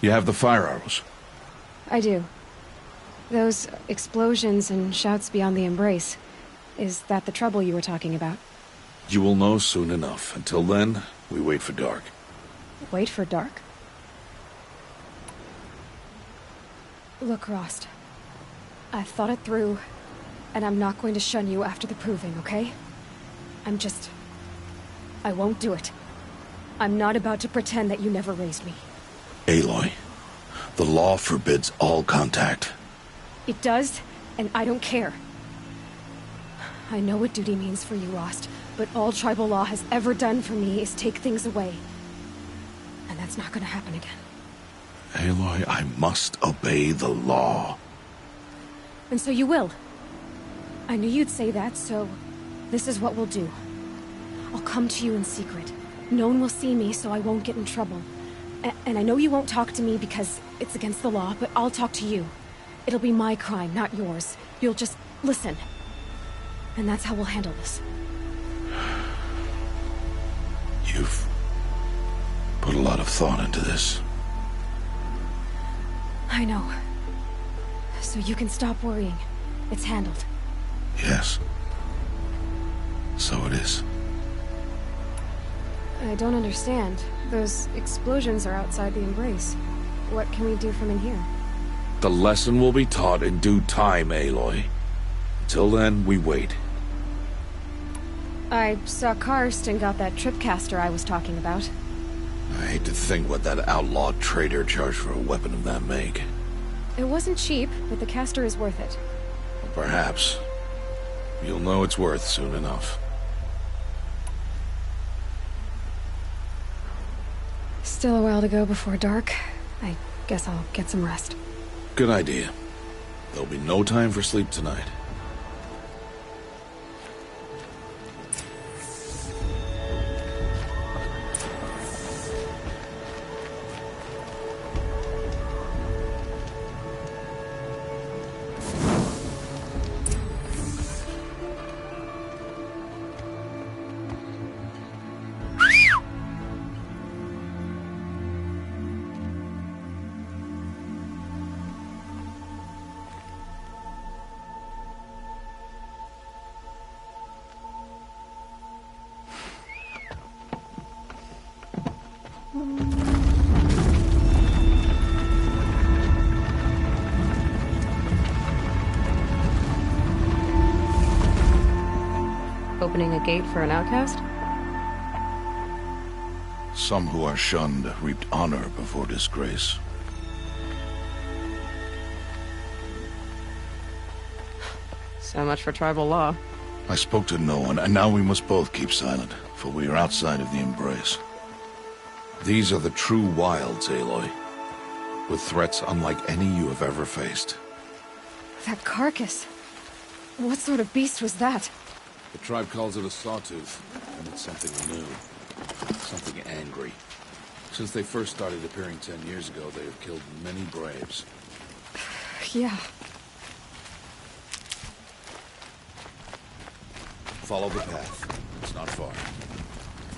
You have the fire arrows? I do. Those explosions and shouts beyond the embrace. Is that the trouble you were talking about? You will know soon enough. Until then, we wait for dark. Wait for dark? Look, Rost. I've thought it through, and I'm not going to shun you after the proving, okay? I won't do it. I'm not about to pretend that you never raised me. Aloy, the law forbids all contact. It does, and I don't care. I know what duty means for you, Rost, but all tribal law has ever done for me is take things away. And that's not gonna happen again. Aloy, I must obey the law. And so you will. I knew you'd say that, so this is what we'll do. I'll come to you in secret. No one will see me, so I won't get in trouble. And I know you won't talk to me because it's against the law, but I'll talk to you. It'll be my crime, not yours. You'll just listen. And that's how we'll handle this. You've put a lot of thought into this. I know. So you can stop worrying. It's handled. Yes. So it is. I don't understand. Those explosions are outside the embrace. What can we do from in here? The lesson will be taught in due time, Aloy. Until then, we wait. I saw Karst got that tripcaster I was talking about. I hate to think what that outlawed trader charged for a weapon of that make. It wasn't cheap, but the caster is worth it. Well, perhaps. You'll know it's worth soon enough. Still a while to go before dark. I guess I'll get some rest. Good idea. There'll be no time for sleep tonight. Opening a gate for an outcast? Some who are shunned reaped honor before disgrace. So much for tribal law. I spoke to no one, and now we must both keep silent, for we are outside of the embrace. These are the true wilds, Aloy, with threats unlike any you have ever faced. That carcass. What sort of beast was that? The tribe calls it a sawtooth, and it's something new. Something angry. Since they first started appearing 10 years ago, they have killed many braves. Yeah. Follow the path. It's not far.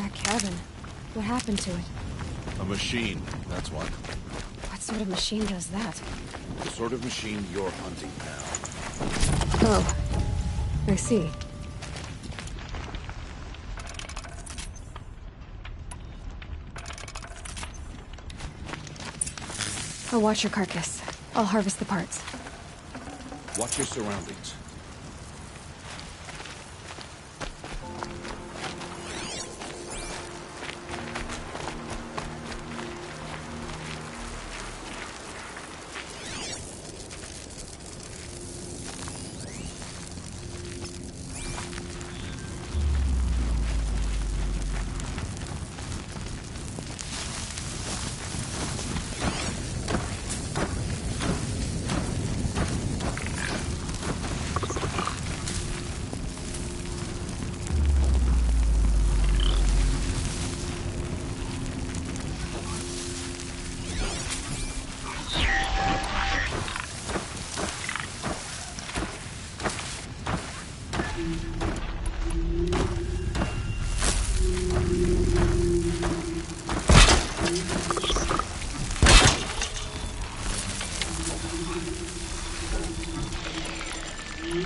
That cabin. What happened to it? A machine, that's what. What sort of machine does that? The sort of machine you're hunting now. Oh. I see. I'll watch your carcass. I'll harvest the parts. Watch your surroundings. It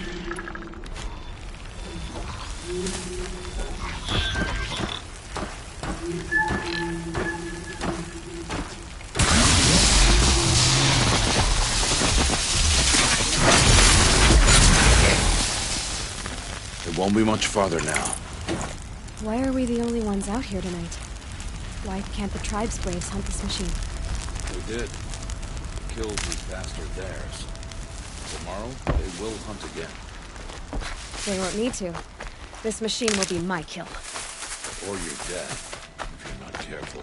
won't be much farther now. Why are we the only ones out here tonight? Why can't the tribe's braves hunt this machine? They did. Killed these bastard theirs. Tomorrow, they will hunt again. They won't need to. This machine will be my kill. Or your death, if you're not careful.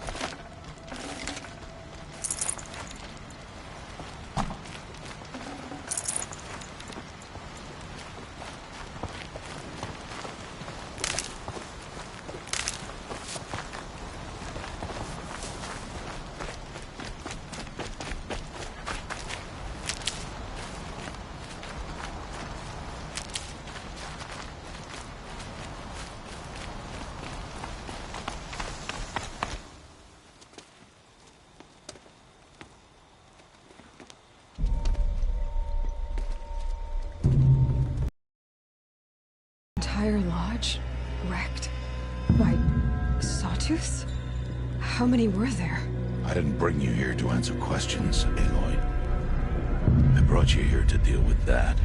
Entire lodge wrecked by sawtooths? How many were there? I didn't bring you here to answer questions, Aloy. I brought you here to deal with that.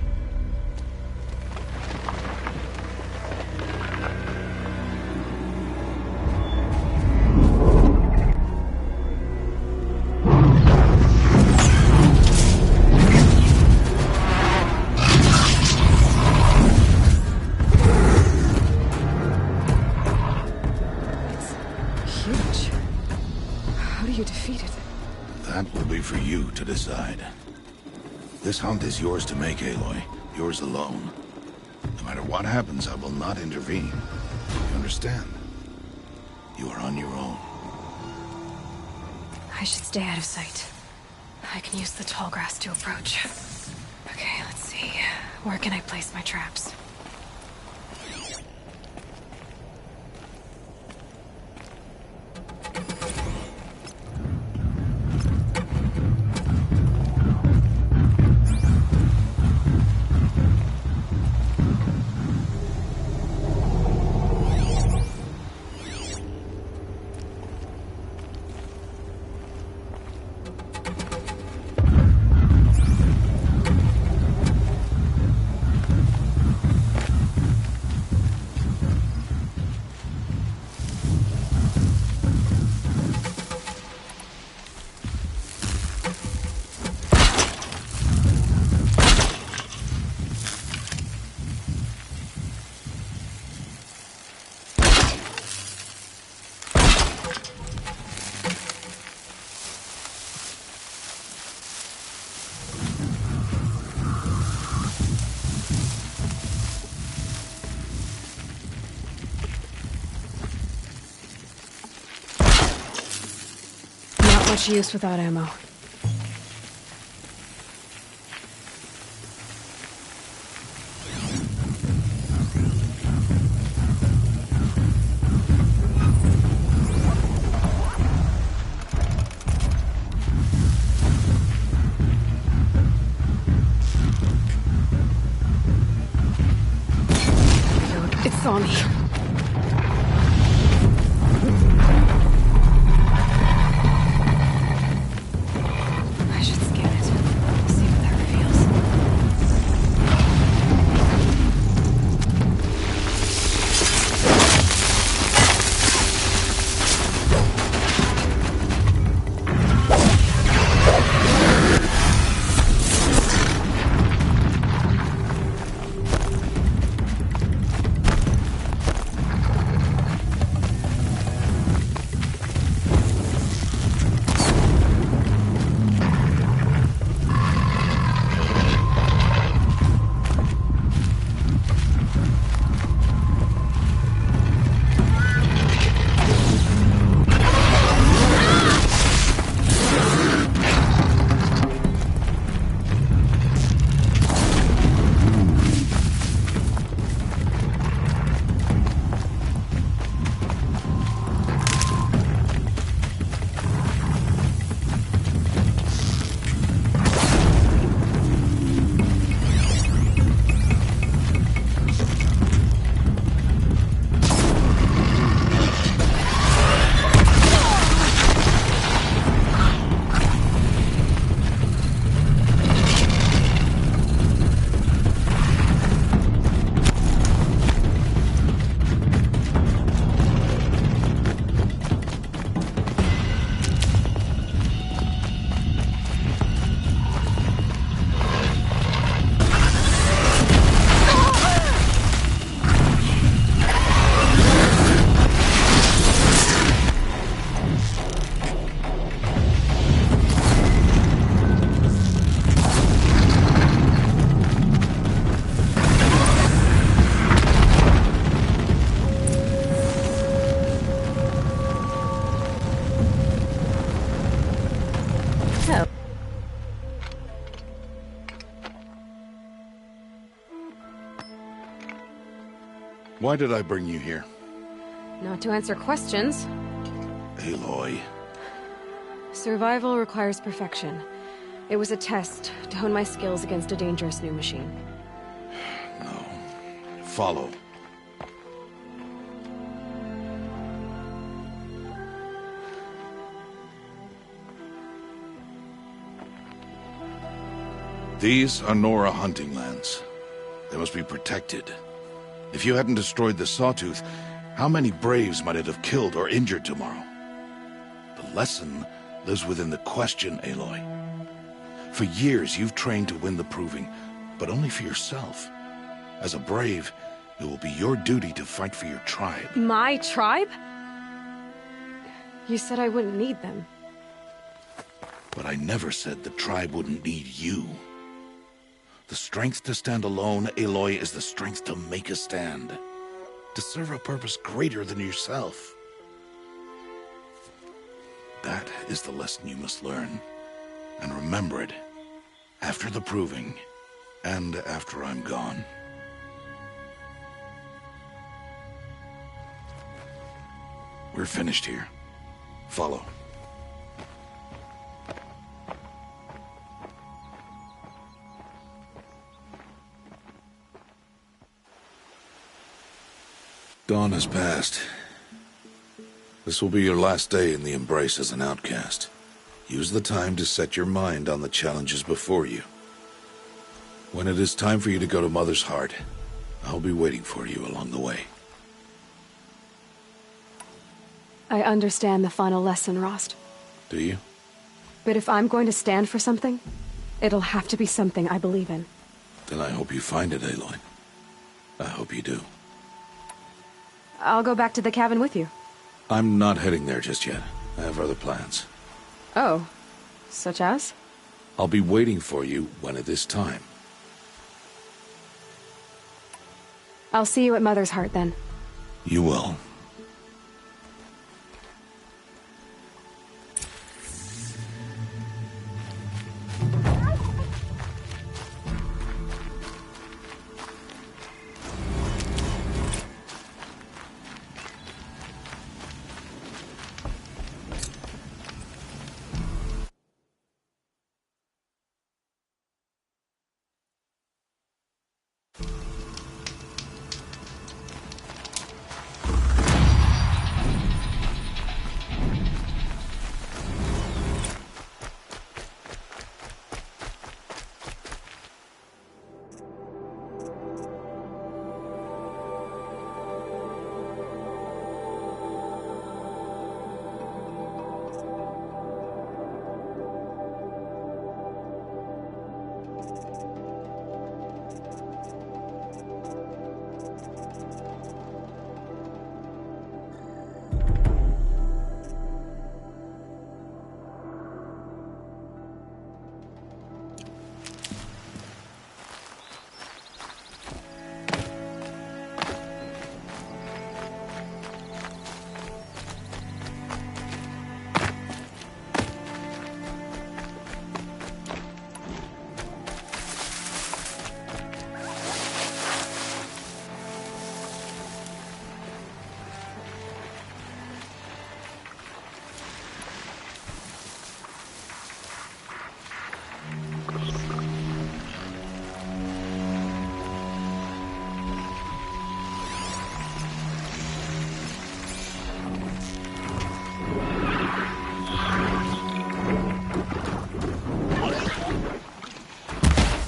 Huge. How do you defeat it? That will be for you to decide. This hunt is yours to make, Aloy. Yours alone. No matter what happens, I will not intervene. You understand? You are on your own. I should stay out of sight. I can use the tall grass to approach. Okay, let's see. Where can I place my traps? Much use without ammo. It saw me. Why did I bring you here? Not to answer questions. Aloy. Survival requires perfection. It was a test to hone my skills against a dangerous new machine. No. Follow. These are Nora hunting lands. They must be protected. If you hadn't destroyed the Sawtooth, how many Braves might it have killed or injured tomorrow? The lesson lives within the question, Aloy. For years, you've trained to win the Proving, but only for yourself. As a Brave, it will be your duty to fight for your tribe. My tribe? You said I wouldn't need them. But I never said the tribe wouldn't need you. The strength to stand alone, Aloy, is the strength to make a stand. To serve a purpose greater than yourself. That is the lesson you must learn. And remember it. After the Proving, and after I'm gone. We're finished here. Follow. Dawn has passed. This will be your last day in the Embrace as an outcast. Use the time to set your mind on the challenges before you. When it is time for you to go to Mother's Heart, I'll be waiting for you along the way. I understand the final lesson, Rost. Do you? But if I'm going to stand for something, it'll have to be something I believe in. Then I hope you find it, Aloy. I hope you do. I'll go back to the cabin with you. I'm not heading there just yet. I have other plans. Oh, such as? I'll be waiting for you when it is time. I'll see you at Mother's Heart then. You will.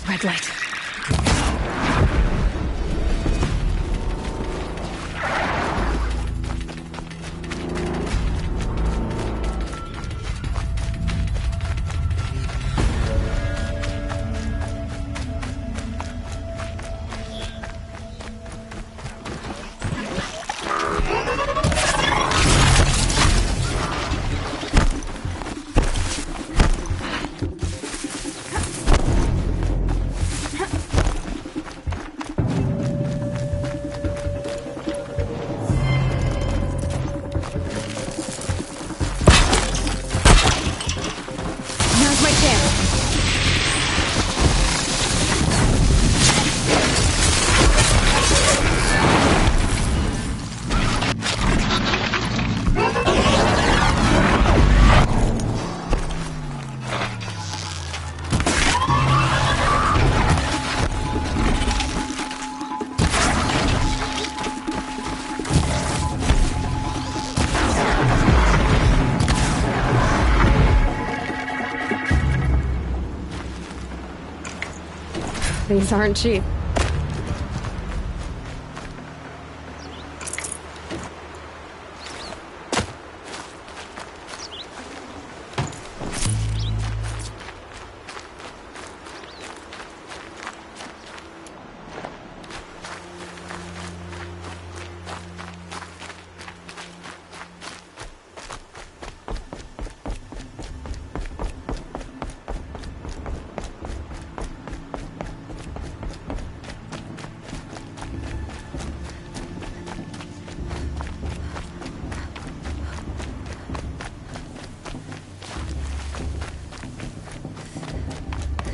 Red light. things aren't cheap.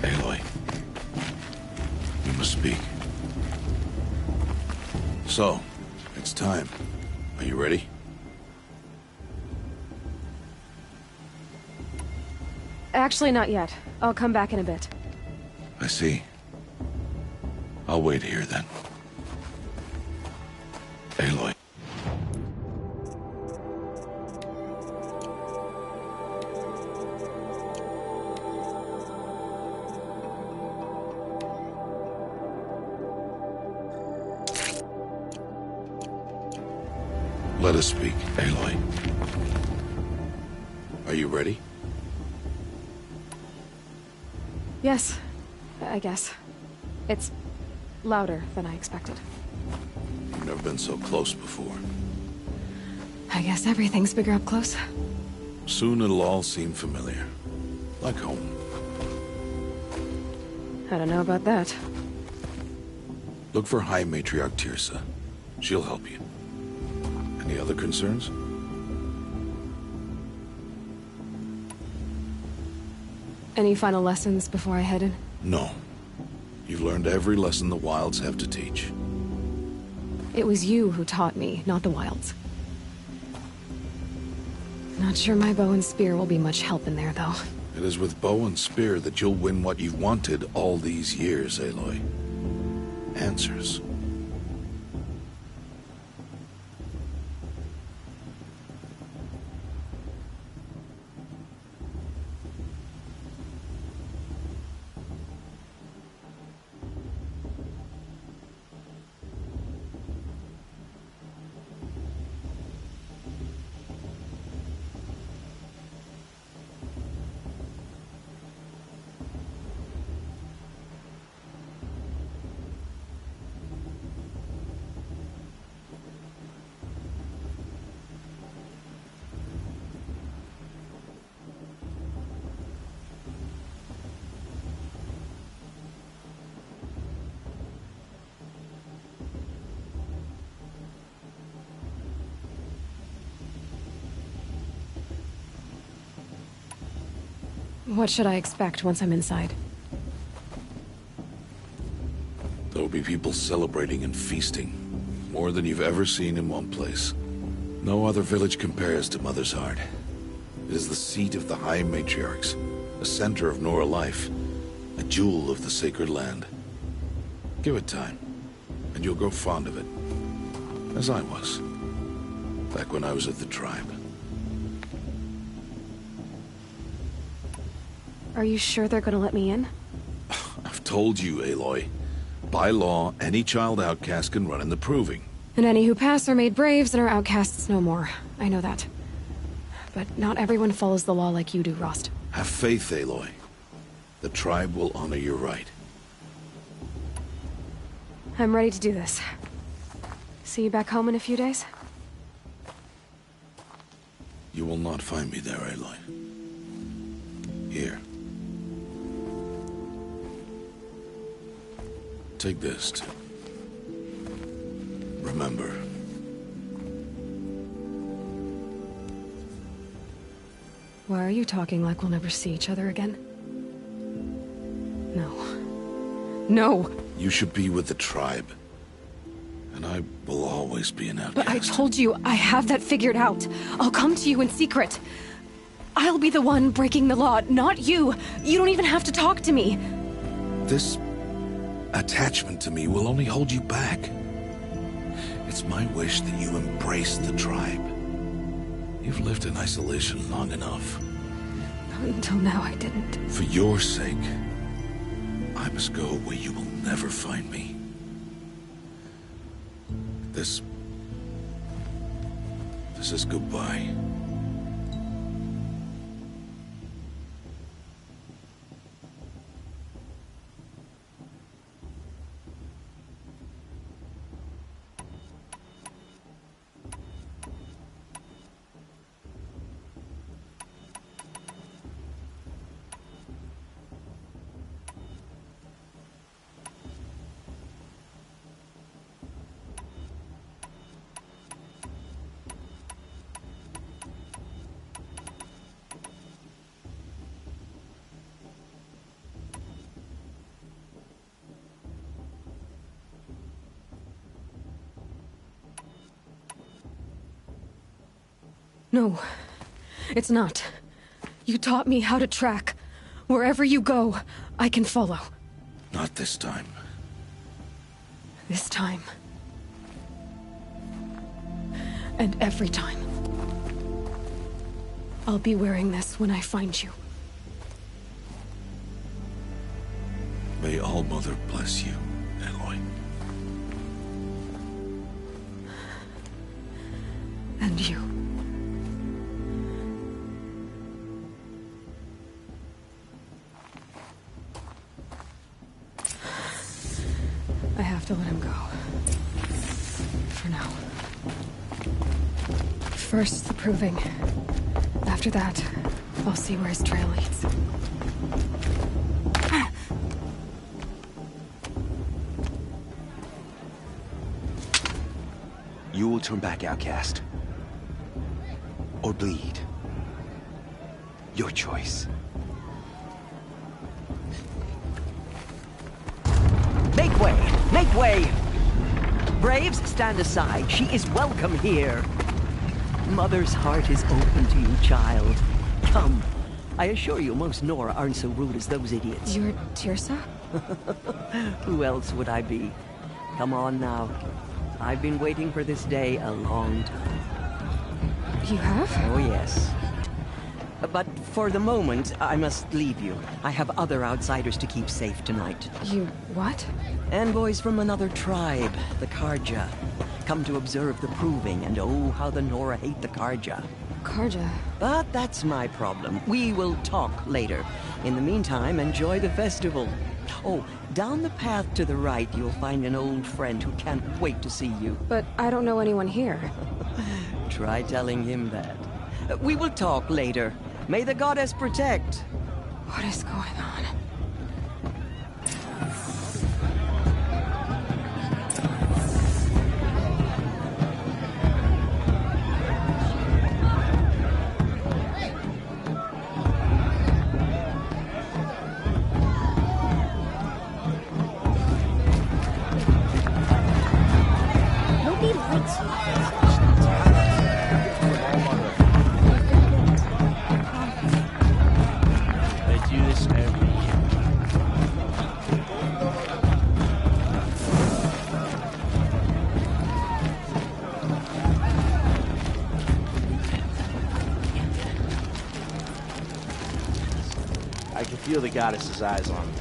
Aloy, we must speak. So, it's time. Are you ready? Actually, not yet. I'll come back in a bit. I see. I'll wait here then. Aloy. Let us speak, Aloy. Are you ready? Yes, I guess. It's louder than I expected. You've never been so close before. I guess everything's bigger up close. Soon it'll all seem familiar. Like home. I don't know about that. Look for High Matriarch Tirsa. She'll help you. Any other concerns? Any final lessons before I head in? No. You've learned every lesson the Wilds have to teach. It was you who taught me, not the Wilds. Not sure my bow and spear will be much help in there, though. It is with bow and spear that you'll win what you've wanted all these years, Aloy. Answers. What should I expect once I'm inside? There will be people celebrating and feasting. More than you've ever seen in one place. No other village compares to Mother's Heart. It is the seat of the High Matriarchs, a center of Nora life, a jewel of the sacred land. Give it time, and you'll grow fond of it. As I was, back when I was at the tribe. Are you sure they're gonna let me in? I've told you, Aloy. By law, any child outcast can run in the Proving. And any who pass are made braves and are outcasts no more. I know that. But not everyone follows the law like you do, Rost. Have faith, Aloy. The tribe will honor your right. I'm ready to do this. See you back home in a few days? You will not find me there, Aloy. Here. Take this to remember. Why are you talking like we'll never see each other again? No. No! You should be with the tribe. And I will always be an outcast. But I told you, I have that figured out. I'll come to you in secret. I'll be the one breaking the law, not you. You don't even have to talk to me. This attachment to me will only hold you back. It's my wish that you embrace the tribe. You've lived in isolation long enough. Until now, I didn't. For your sake, I must go where you will never find me. This is goodbye. No, it's not. You taught me how to track. Wherever you go, I can follow. Not this time. This time. And every time. I'll be wearing this when I find you. May All-Mother bless you, Aloy. And you. I have to let him go. For now. First, the proving. After that, I'll see where his trail leads. You will turn back, outcast. Or bleed. Your choice. Make way! Make way! Braves, stand aside. She is welcome here. Mother's heart is open to you, child. Come. I assure you, most Nora aren't so rude as those idiots. You're Tirsa? Who else would I be? Come on now. I've been waiting for this day a long time. You have? Oh, yes. But for the moment, I must leave you. I have other outsiders to keep safe tonight. You... what? Envoys from another tribe, the Karja. Come to observe the proving, and oh, how the Nora hate the Karja. Karja? But that's my problem. We will talk later. In the meantime, enjoy the festival. Oh, down the path to the right, you'll find an old friend who can't wait to see you. But I don't know anyone here. Try telling him that. We will talk later. May the goddess protect. What is going on? Nobody likes you. They do this every year. I can feel the goddess's eyes on me.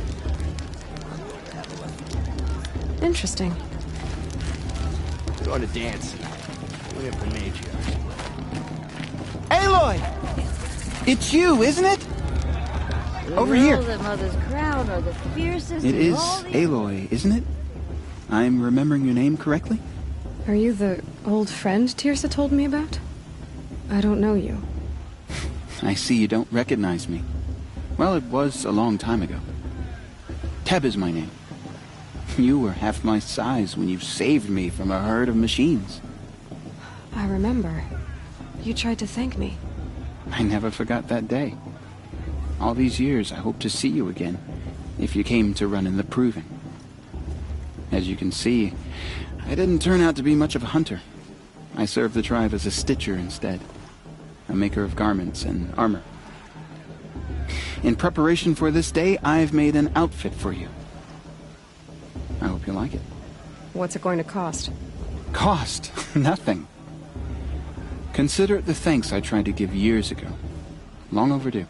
Interesting. We're going to dance. Look at the matriarch. Aloy! It's you, isn't it? Over here. The mother's crown or the fiercest. It of is all the- Aloy, isn't it? I'm remembering your name correctly? Are you the old friend Tirsa told me about? I don't know you. I see you don't recognize me. Well, it was a long time ago. Teb is my name. You were half my size when you saved me from a herd of machines. I remember. You tried to thank me. I never forgot that day. All these years, I hope to see you again, if you came to run in the proving. As you can see, I didn't turn out to be much of a hunter. I served the tribe as a stitcher instead, a maker of garments and armor. In preparation for this day, I've made an outfit for you. I hope you like it. What's it going to cost? Cost? Nothing. Consider it the thanks I tried to give years ago. Long overdue.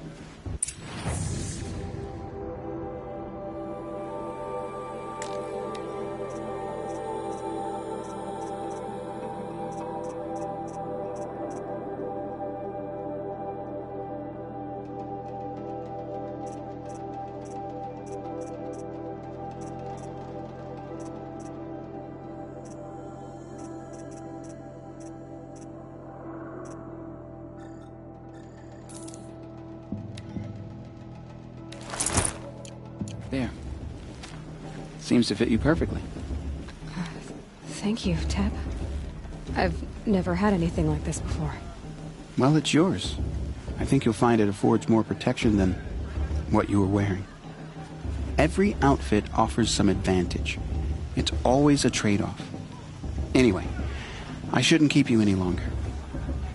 Seems to fit you perfectly. Thank you, Teb. I've never had anything like this before. Well, it's yours. I think you'll find it affords more protection than what you were wearing. Every outfit offers some advantage. It's always a trade-off. Anyway, I shouldn't keep you any longer.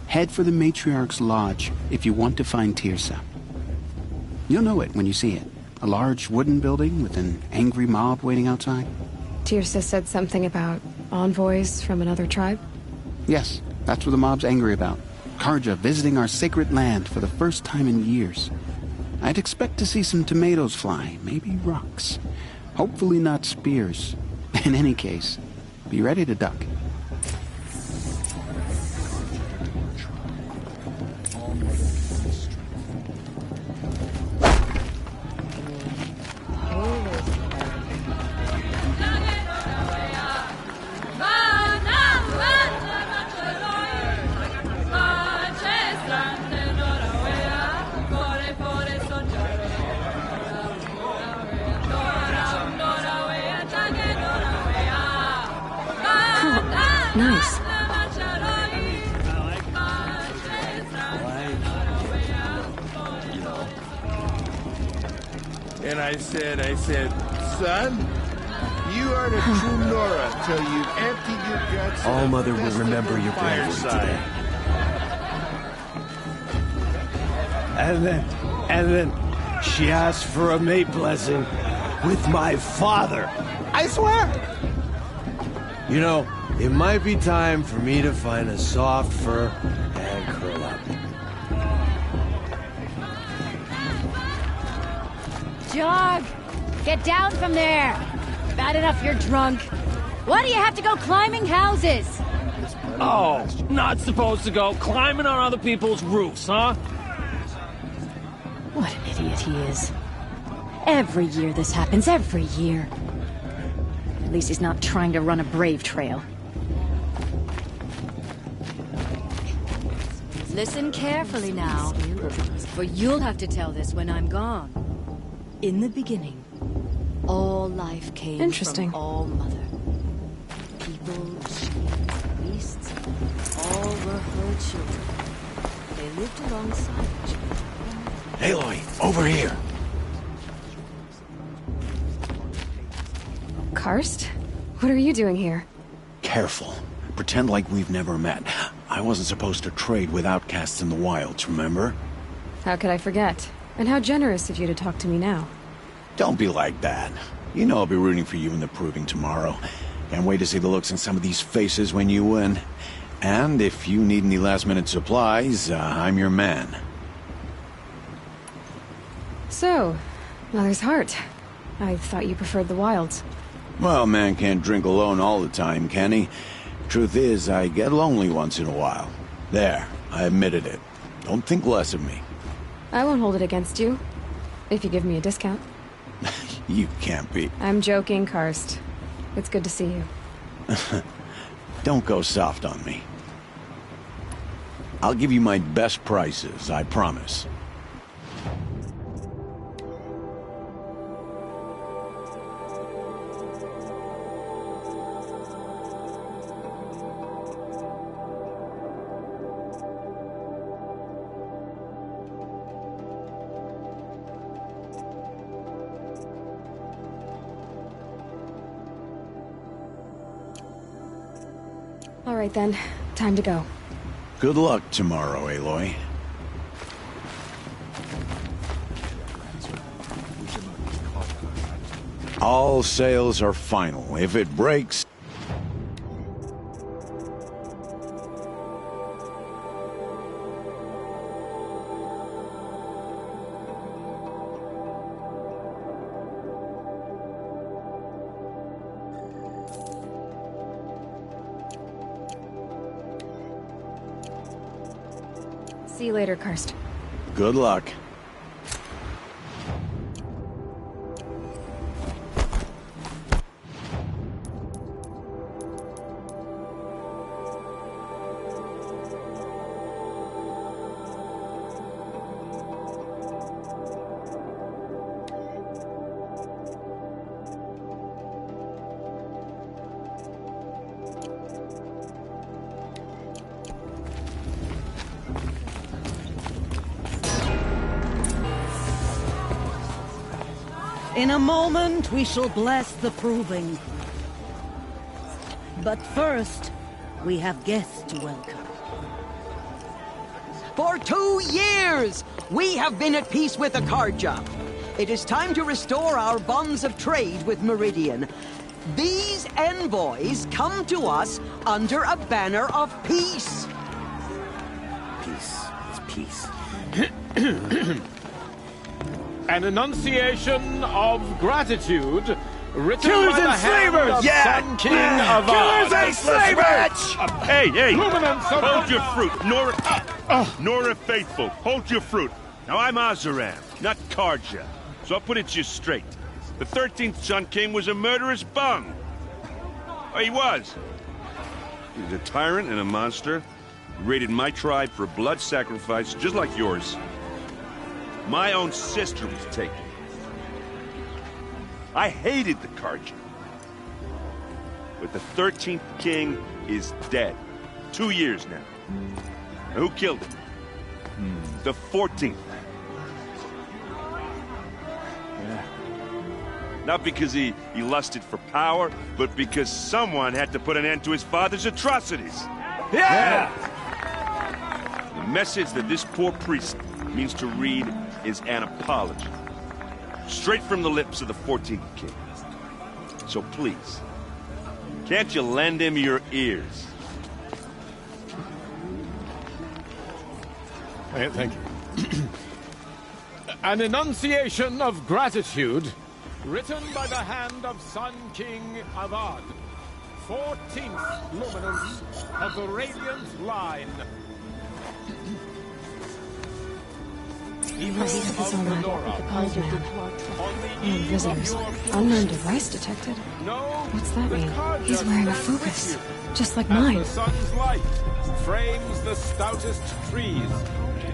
Head for the Matriarch's Lodge if you want to find Tirsa. You'll know it when you see it. A large wooden building with an angry mob waiting outside. Tirsa said something about envoys from another tribe? Yes, that's what the mob's angry about. Karja visiting our sacred land for the first time in years. I'd expect to see some tomatoes fly, maybe rocks. Hopefully not spears. In any case, be ready to duck. Nice. And I said, son, you are the true Nora till you've emptied your guts. All Mother will remember your bravery today. And then she asked for a mate blessing with my father. I swear! You know, it might be time for me to find a soft fur and curl up. Jog! Get down from there! Bad enough you're drunk. Why do you have to go climbing houses? Oh, not supposed to go climbing on other people's roofs, huh? What an idiot he is. Every year this happens, every year. At least he's not trying to run a brave trail. Listen carefully now, for you'll have to tell this when I'm gone. In the beginning, all life came Interesting. from All Mother. People, sheep, beasts, all were her children. They lived alongside each other. Aloy, over here. Karst? What are you doing here? Careful. Pretend like we've never met. I wasn't supposed to trade with outcasts in the wilds, remember? How could I forget? And how generous of you to talk to me now. Don't be like that. You know I'll be rooting for you in the proving tomorrow. Can't wait to see the looks on some of these faces when you win. And if you need any last-minute supplies, I'm your man. So, Mother's Heart. I thought you preferred the wilds. Well, man can't drink alone all the time, can he? Truth is, I get lonely once in a while. There, I admitted it. Don't think less of me. I won't hold it against you. If you give me a discount. You can't be. I'm joking, Karst. It's good to see you. Don't go soft on me. I'll give you my best prices, I promise. All right then, time to go. Good luck tomorrow, Aloy. All sails are final. If it breaks... See you later, Karst. Good luck. In a moment, we shall bless the proving. But first, we have guests to welcome. For 2 years, we have been at peace with Akarja. It is time to restore our bonds of trade with Meridian. These envoys come to us under a banner of peace. Peace is peace. An enunciation of gratitude written Killers by the and hand slavers! of Yeah! Sun King of Killers and slavers! Hey, hey! Luminance of Hold your fruit, Nora. Nora Faithful, hold your fruit. Now I'm Azaram, not Karja. So I'll put it just straight. The 13th Sun King was a murderous bum. Oh, he was. He was a tyrant and a monster. He raided my tribe for a blood sacrifice, just like yours. My own sister was taken. I hated the Karja. But the 13th king is dead. 2 years now. Now who killed him? The 14th. Not because he lusted for power, but because someone had to put an end to his father's atrocities. Yeah! The message that this poor priest means to read is an apology. Straight from the lips of the 14th king. So please, can't you lend him your ears? Thank you. An enunciation of gratitude written by the hand of Sun King Avad, 14th luminance of the Radiant Line. Must have his own visitors. Unknown device detected. What's that mean? He's wearing a focus, just like mine. The sun's light frames the stoutest trees.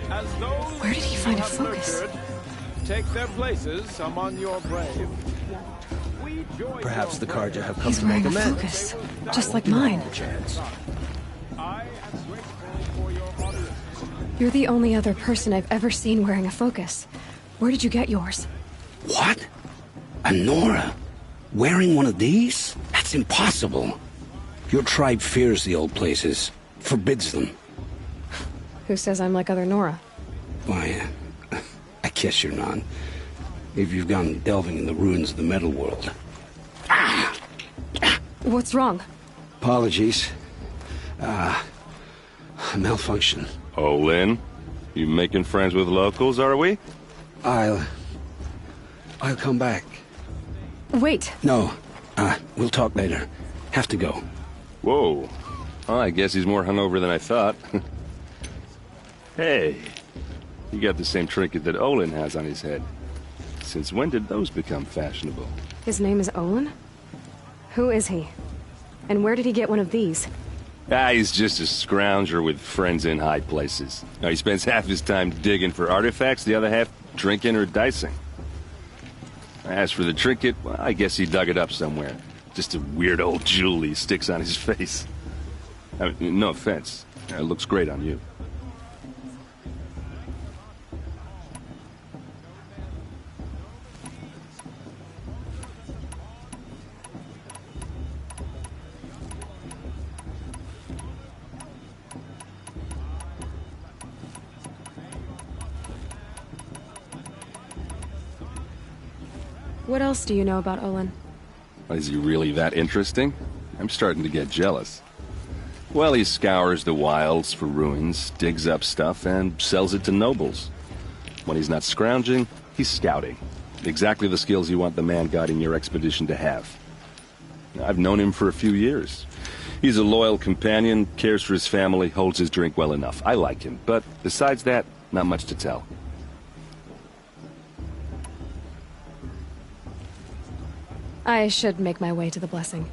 As those Where did he find a focus? Take their places among your brave. Perhaps the Karja have come He's to make wearing a amends. focus, just like mine. Chance. I am grateful for your audience. You're the only other person I've ever seen wearing a focus. Where did you get yours? What? A Nora? Wearing one of these? That's impossible. Your tribe fears the old places, forbids them. Who says I'm like other Nora? Why, I guess you're not. If you've gone delving in the ruins of the metal world. What's wrong? Apologies. Malfunction. Oh, Lynn? You making friends with locals, are we? I'll come back. Wait. No. We'll talk later. Have to go. Whoa. Well, I guess he's more hungover than I thought. Hey, you got the same trinket that Olin has on his head. Since when did those become fashionable? His name is Olin? Who is he? And where did he get one of these? He's just a scrounger with friends in high places. Now, he spends half his time digging for artifacts, the other half drinking or dicing. As for the trinket, well, I guess he dug it up somewhere. Just a weird old jewel he sticks on his face. I mean, no offense. It looks great on you. What else do you know about Olin? Is he really that interesting? I'm starting to get jealous. Well, he scours the wilds for ruins, digs up stuff, and sells it to nobles. When he's not scrounging, he's scouting. Exactly the skills you want the man guiding your expedition to have. I've known him for a few years. He's a loyal companion, cares for his family, holds his drink well enough. I like him, but besides that, not much to tell. I should make my way to the blessing.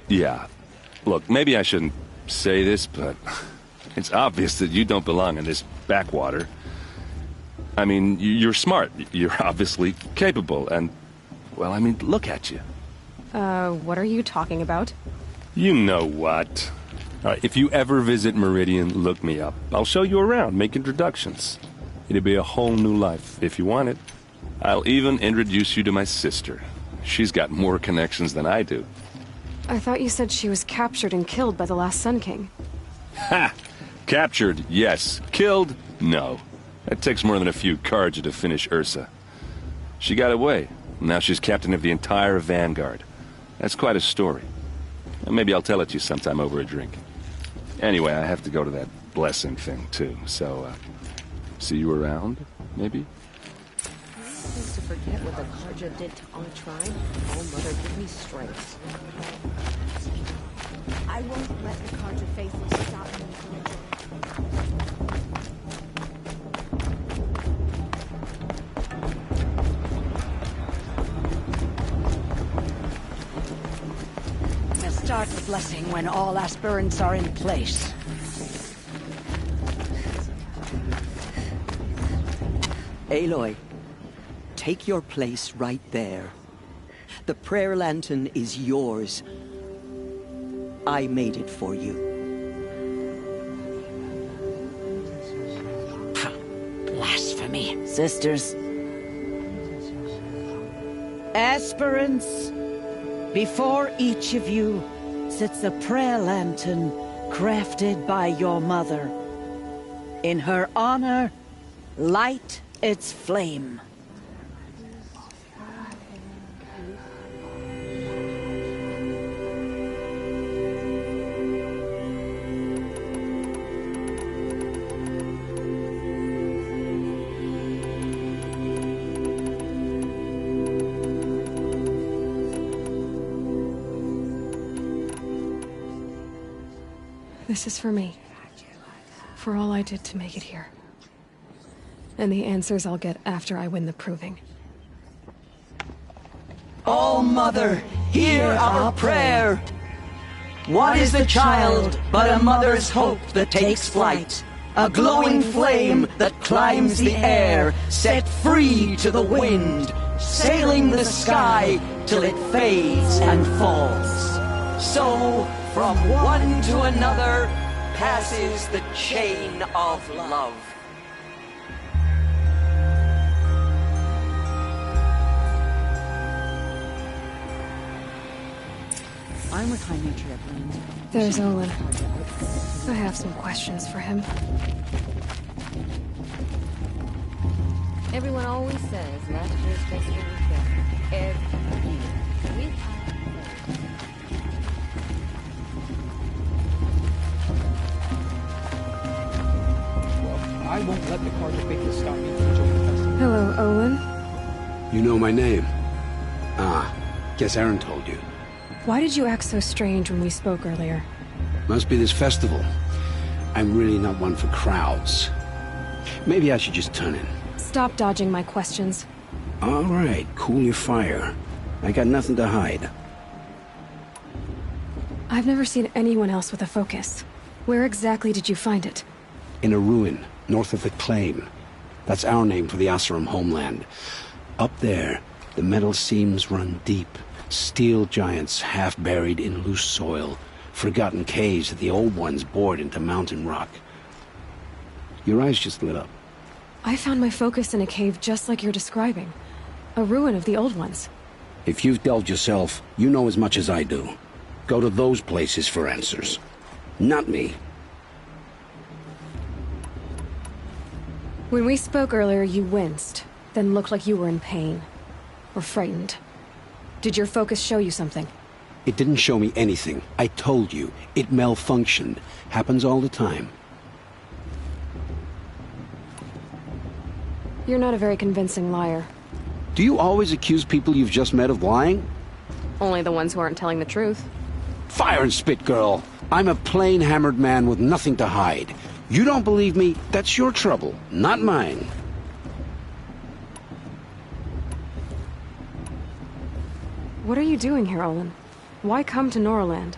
Yeah. Look, maybe I shouldn't say this, but it's obvious that you don't belong in this backwater. I mean, you're smart. You're obviously capable, and, well, I mean, look at you. What are you talking about? You know what. All right, if you ever visit Meridian, look me up. I'll show you around, make introductions. It'll be a whole new life, if you want it. I'll even introduce you to my sister. She's got more connections than I do. I thought you said she was captured and killed by the last Sun King. Ha! Captured, yes. Killed, no. It takes more than a few Carja to finish Ursa. She got away. Now she's captain of the entire Vanguard. That's quite a story. Maybe I'll tell it to you sometime over a drink. Anyway, I have to go to that blessing thing, too. So, see you around, maybe? Seems to forget what the Carja did to our tribe. Oh, Mother, give me strength. I won't let the Carja faithful stop me from a journey. Start the blessing when all aspirants are in place. Aloy, take your place right there. The prayer lantern is yours. I made it for you. Blasphemy. Sisters. Aspirants, before each of you sits a prayer lantern crafted by your mother. In her honor, light its flame. This is for me. For all I did to make it here. And the answers I'll get after I win the proving. Oh, Mother, hear our prayer. What is the child but a mother's hope that takes flight? A glowing flame that climbs the air, set free to the wind, sailing the sky till it fades and falls. So, from one to another passes the chain of love. I'm with High Matriarch. There's Olin. I have some questions for him. Everyone always says last year's festival was better. Every year. With I won't let the Carja faithful stop me from enjoying the festival. Hello, Olin. You know my name? Ah, guess Aaron told you. Why did you act so strange when we spoke earlier? Must be this festival. I'm really not one for crowds. Maybe I should just turn in. Stop dodging my questions. All right, cool your fire. I got nothing to hide. I've never seen anyone else with a focus. Where exactly did you find it? In a ruin, north of the Claim. That's our name for the Oseram homeland. Up there, the metal seams run deep. Steel giants half buried in loose soil. Forgotten caves that the old ones bored into mountain rock. Your eyes just lit up. I found my focus in a cave just like you're describing. A ruin of the old ones. If you've delved yourself, you know as much as I do. Go to those places for answers. Not me. When we spoke earlier, you winced, then looked like you were in pain. Or frightened. Did your focus show you something? It didn't show me anything. I told you. It malfunctioned. Happens all the time. You're not a very convincing liar. Do you always accuse people you've just met of lying? Only the ones who aren't telling the truth. Fire and spit, girl. I'm a plain hammered man with nothing to hide. You don't believe me, that's your trouble, not mine. What are you doing here, Olin? Why come to Norland?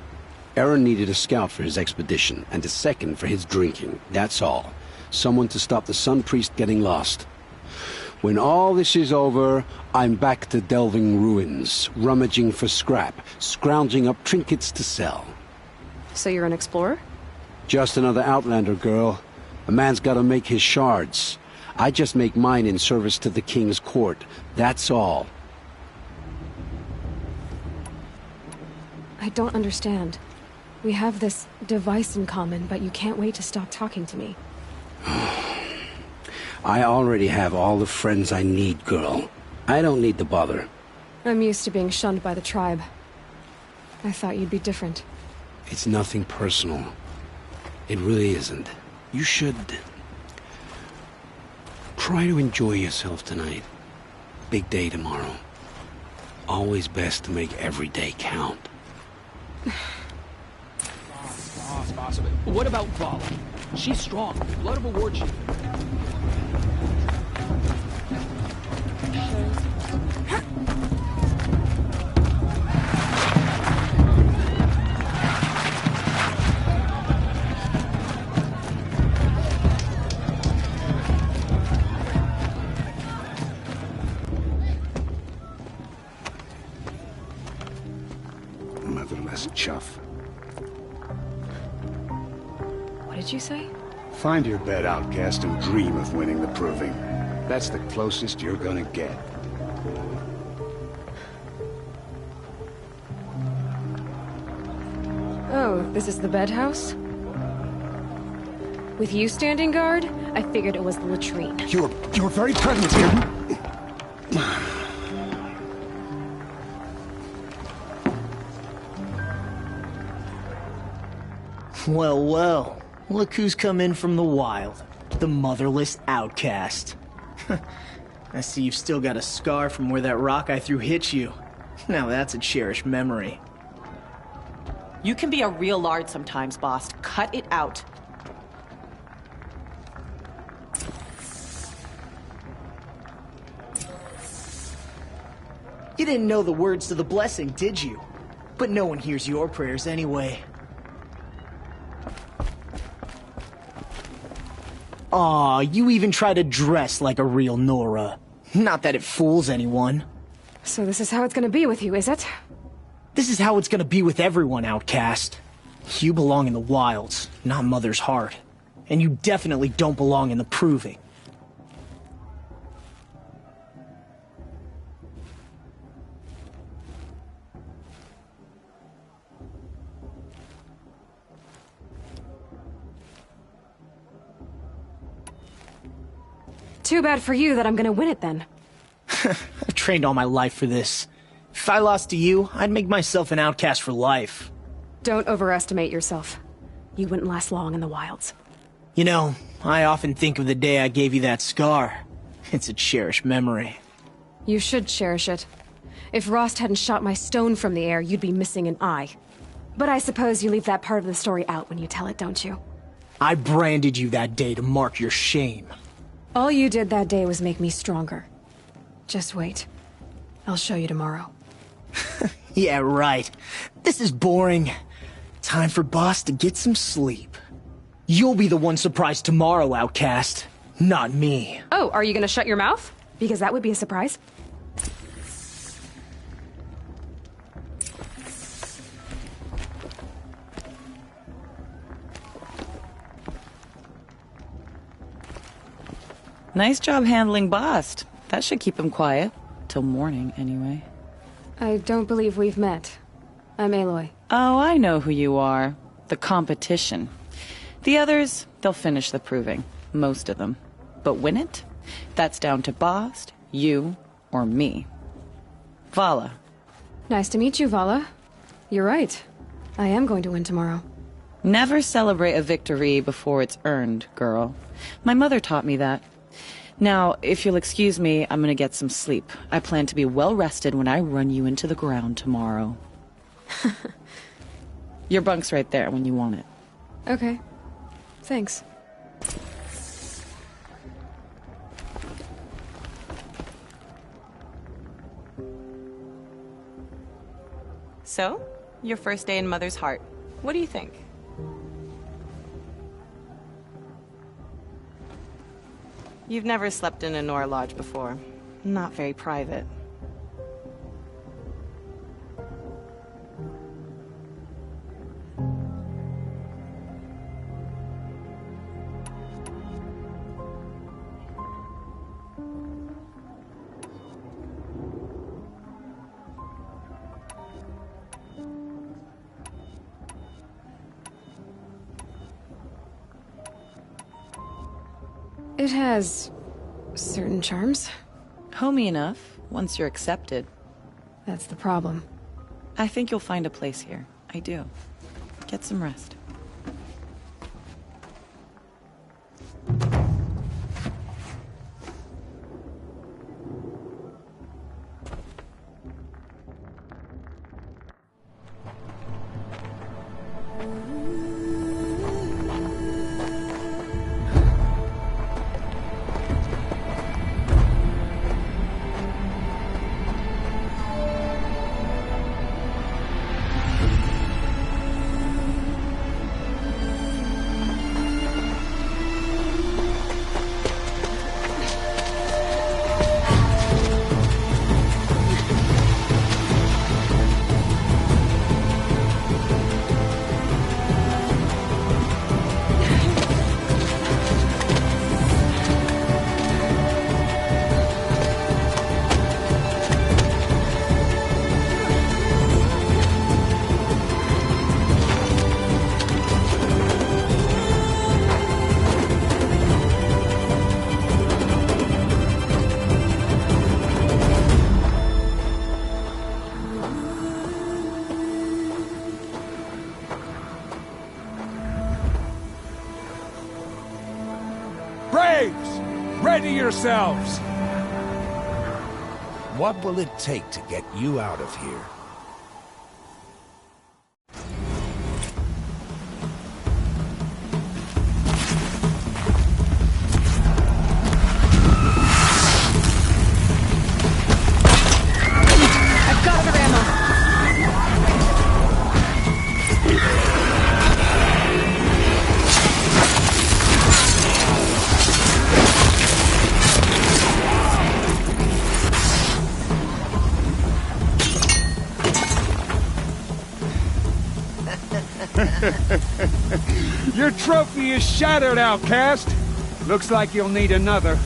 Aaron needed a scout for his expedition, and a second for his drinking, that's all. Someone to stop the Sun Priest getting lost. When all this is over, I'm back to delving ruins, rummaging for scrap, scrounging up trinkets to sell. So you're an explorer? Just another Outlander, girl. A man's gotta make his shards. I just make mine in service to the king's court. That's all. I don't understand. We have this device in common, but you can't wait to stop talking to me. I already have all the friends I need, girl. I don't need the bother. I'm used to being shunned by the tribe. I thought you'd be different. It's nothing personal. It really isn't. You should... try to enjoy yourself tonight. Big day tomorrow. Always best to make every day count. Boss. What about Vala? She's strong. Blood of a war chief. Motherless chuff. What did you say? Find your bed, outcast, and dream of winning the proving. That's the closest you're gonna get. Oh, this is the bed house? With you standing guard, I figured it was the latrine. Your very presence here... Well, well. Look who's come in from the wild. The motherless outcast. I see you've still got a scar from where that rock I threw hit you. Now that's a cherished memory. You can be a real lard sometimes, boss. Cut it out. You didn't know the words to the blessing, did you? But no one hears your prayers anyway. Aw, you even try to dress like a real Nora. Not that it fools anyone. So this is how it's gonna be with you, is it? This is how it's gonna be with everyone, outcast. You belong in the wilds, not Mother's heart. And you definitely don't belong in the proving. Too bad for you that I'm gonna win it then. I've trained all my life for this. If I lost to you, I'd make myself an outcast for life. Don't overestimate yourself. You wouldn't last long in the wilds. You know, I often think of the day I gave you that scar. It's a cherished memory. You should cherish it. If Rost hadn't shot my stone from the air, you'd be missing an eye. But I suppose you leave that part of the story out when you tell it, don't you? I branded you that day to mark your shame. All you did that day was make me stronger. Just wait. I'll show you tomorrow. Yeah, right. This is boring. Time for Boss to get some sleep. You'll be the one surprised tomorrow, outcast. Not me. Oh, are you gonna shut your mouth? Because that would be a surprise. Nice job handling Bast. That should keep him quiet. Till morning, anyway. I don't believe we've met. I'm Aloy. Oh, I know who you are. The competition. The others, they'll finish the proving. Most of them. But win it? That's down to Bast, you, or me. Vala. Nice to meet you, Vala. You're right. I am going to win tomorrow. Never celebrate a victory before it's earned, girl. My mother taught me that. Now, if you'll excuse me, I'm gonna get some sleep. I plan to be well rested when I run you into the ground tomorrow. Your bunk's right there when you want it. Okay. Thanks. So, your first day in Mother's heart. What do you think? You've never slept in a Nora lodge before. Not very private. It has certain charms. Homey enough, once you're accepted. That's the problem. I think you'll find a place here. I do. Get some rest. Braves! Ready yourselves! What will it take to get you out of here? I've got other ammo. Your trophy is shattered, outcast. Looks like you'll need another.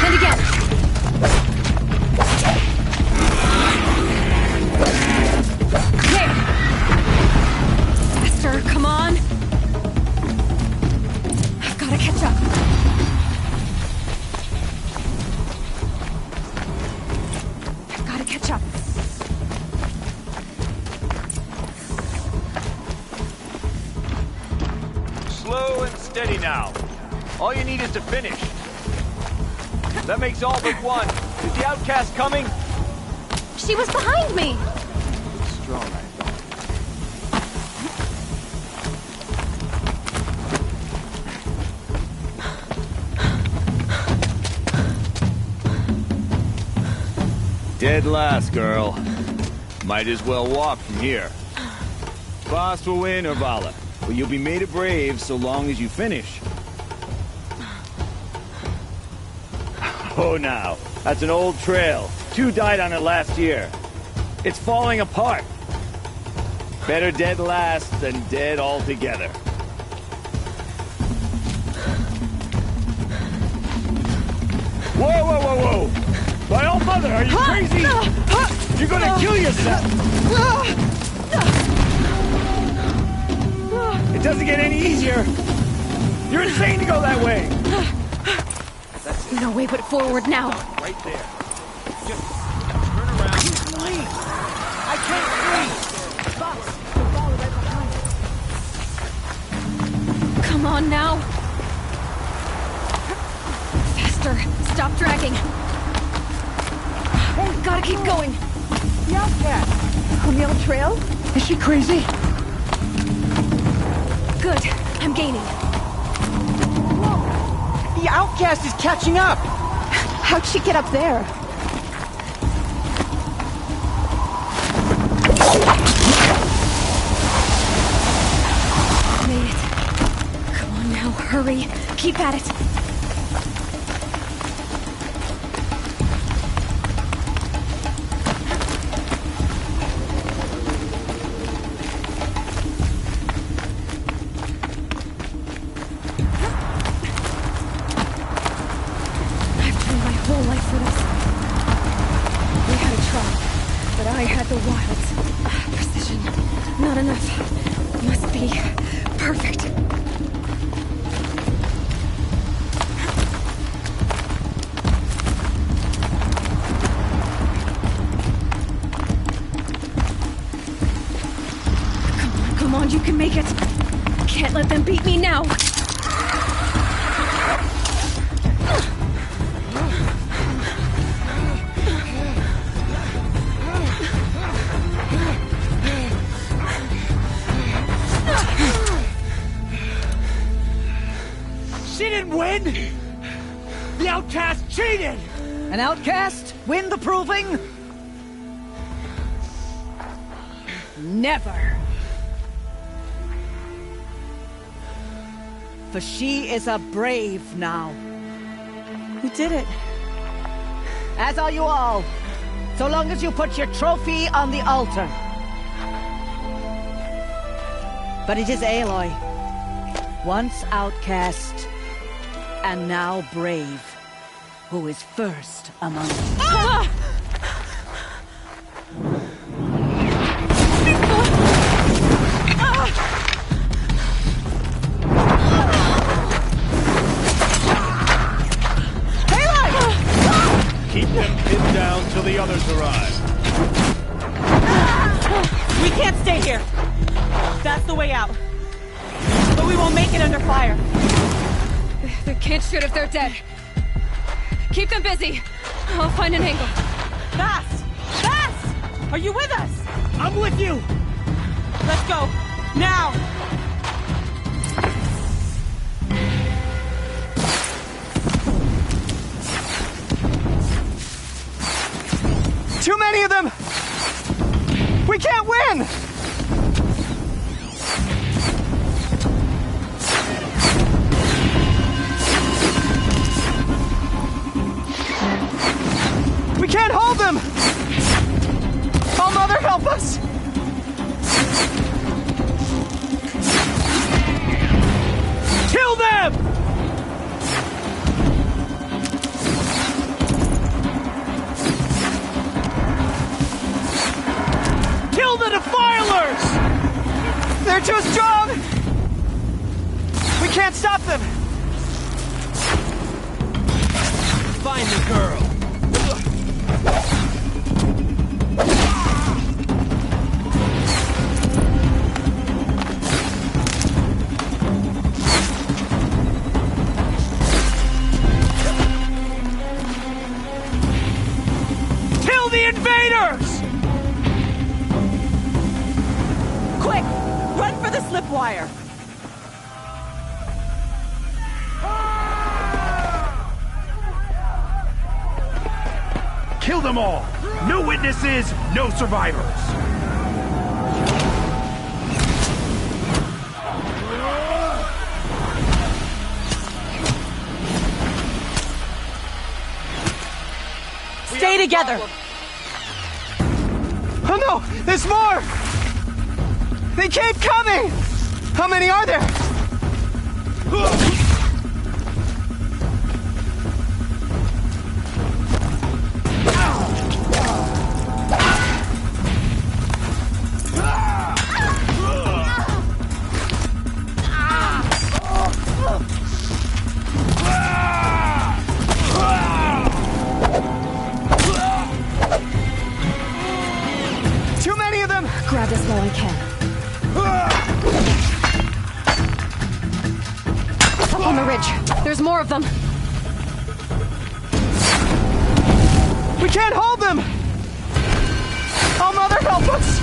And again. There. Faster, come on. I've got to catch up. I've got to catch up. Slow and steady now. All you need is to finish. That makes all but one. Is the outcast coming? She was behind me. Strong, I Dead last, girl. Might as well walk from here. Boss will win or Vala, but you'll be made a brave so long as you finish. Oh, now, that's an old trail. 2 died on it last year. It's falling apart. Better dead last than dead altogether. Whoa, whoa, whoa, whoa! By all mother, are you crazy? You're gonna kill yourself! It doesn't get any easier! You're insane to go that way! No way but forward now. Right there. Just turn around. Please! I can't breathe! Boss, the ball right behind us. Come on now. Faster. Stop dragging. Gotta keep going. The outcast. On the old trail? Is she crazy? Good. I'm gaining. Whoa! The outcast is catching up! How'd she get up there? Made it. Come on now, hurry. Keep at it. must be perfect. Come on, you can make it. Can't let them beat me now. She didn't win! The outcast cheated! An outcast win the proving? Never. For she is a brave now. You did it. As are you all. So long as you put your trophy on the altar. But it is Aloy. Once outcast, and now brave, who is first among us. Ah! Keep them pinned down till the others arrive. We can't stay here. That's the way out. But we won't make it under fire. They can't shoot if they're dead. Keep them busy. I'll find an angle. Fast! Fast! Are you with us? I'm with you! Let's go. Now! Too many of them! We can't win! We can't hold them! Oh, Mother, help us! Kill them! Kill the defilers! They're too strong! We can't stop them! Find the girl! Kill the invaders! Quick! Run for the slip wire! Kill them all! No witnesses, no survivors! Stay together! Oh no! There's more! They keep coming! How many are there? Too many of them! Grab this while I can. Up on the ridge. There's more of them. We can't hold them! Oh, Mother, help us!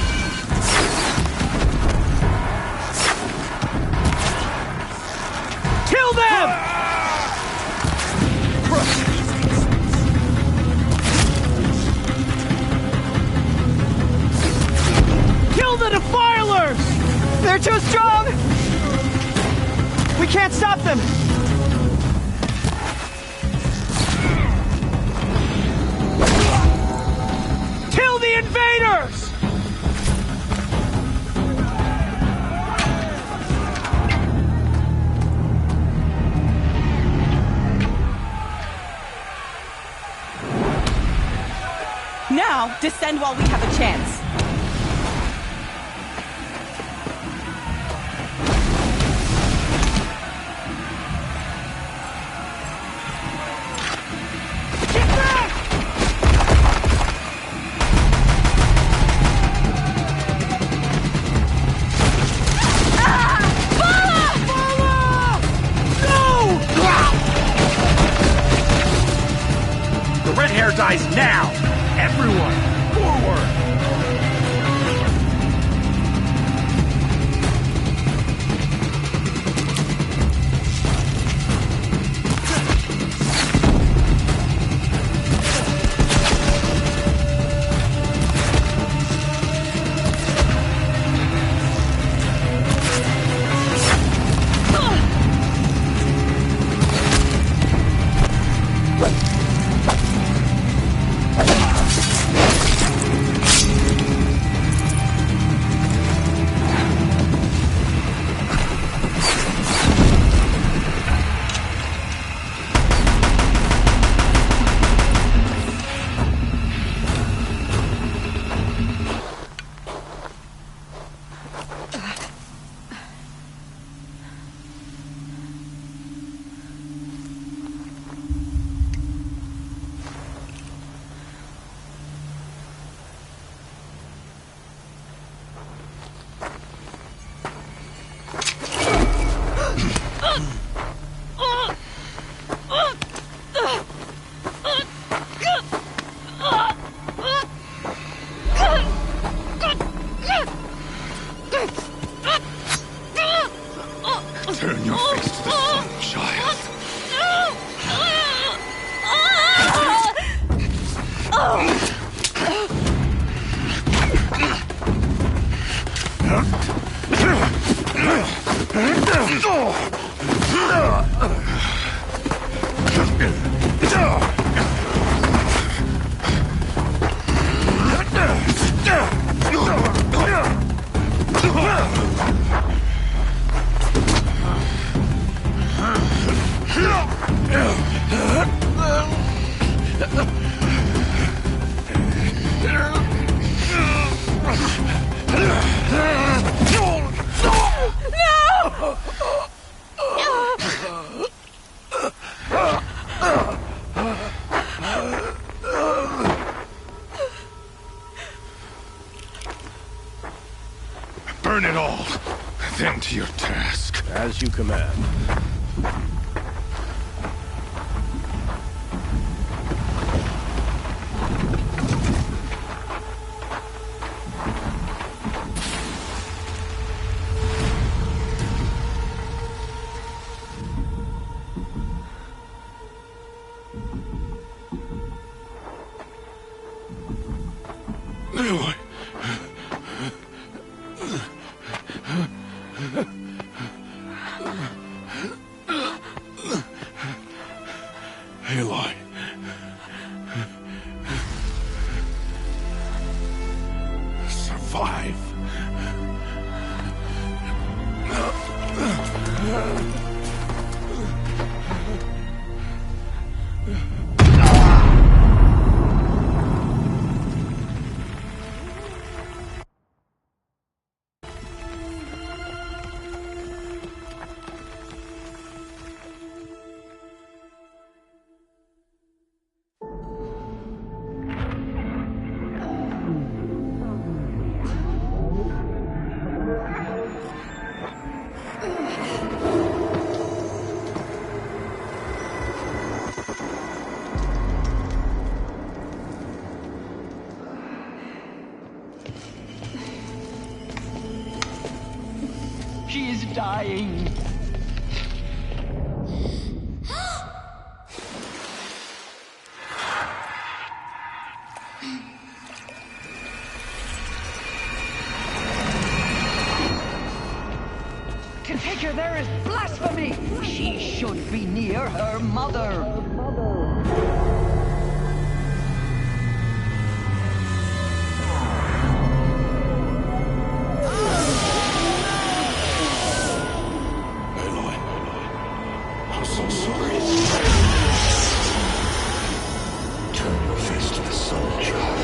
Kill them! Kill the defilers! They're too strong! We can't stop them! Kill the invaders! Now, descend while we have a chance. bear dies now! Everyone, forward! Turn your face to the sun, child. Burn it all, then to your task. As you command. Aloy. Aloy. Survive. She is dying. Configure, there is blasphemy! She should be near her mother. I'm so sorry. Turn your face to the sun, child.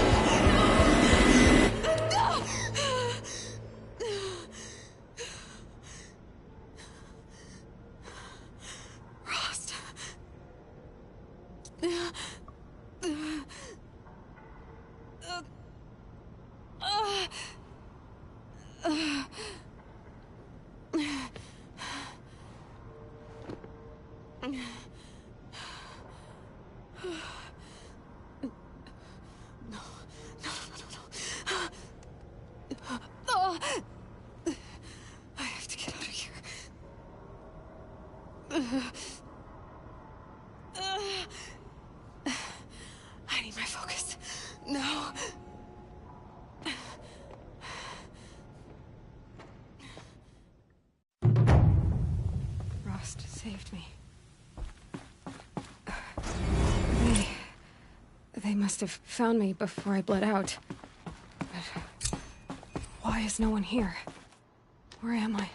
Rost. I need my focus. No. Rost saved me. They must have found me before I bled out. But why is no one here? Where am I?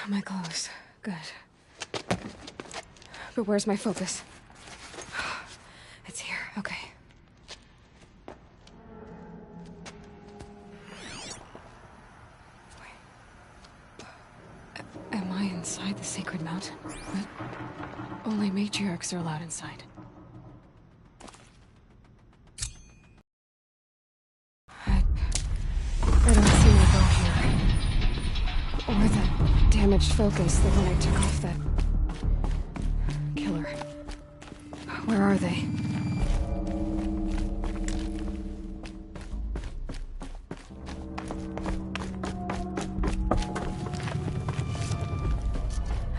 My clothes. Good. But where's my focus? It's here. Okay. Am I inside the sacred mountain? But only matriarchs are allowed inside. I don't see my bow here. Or the damaged focus, the one I took off that killer. Where are they?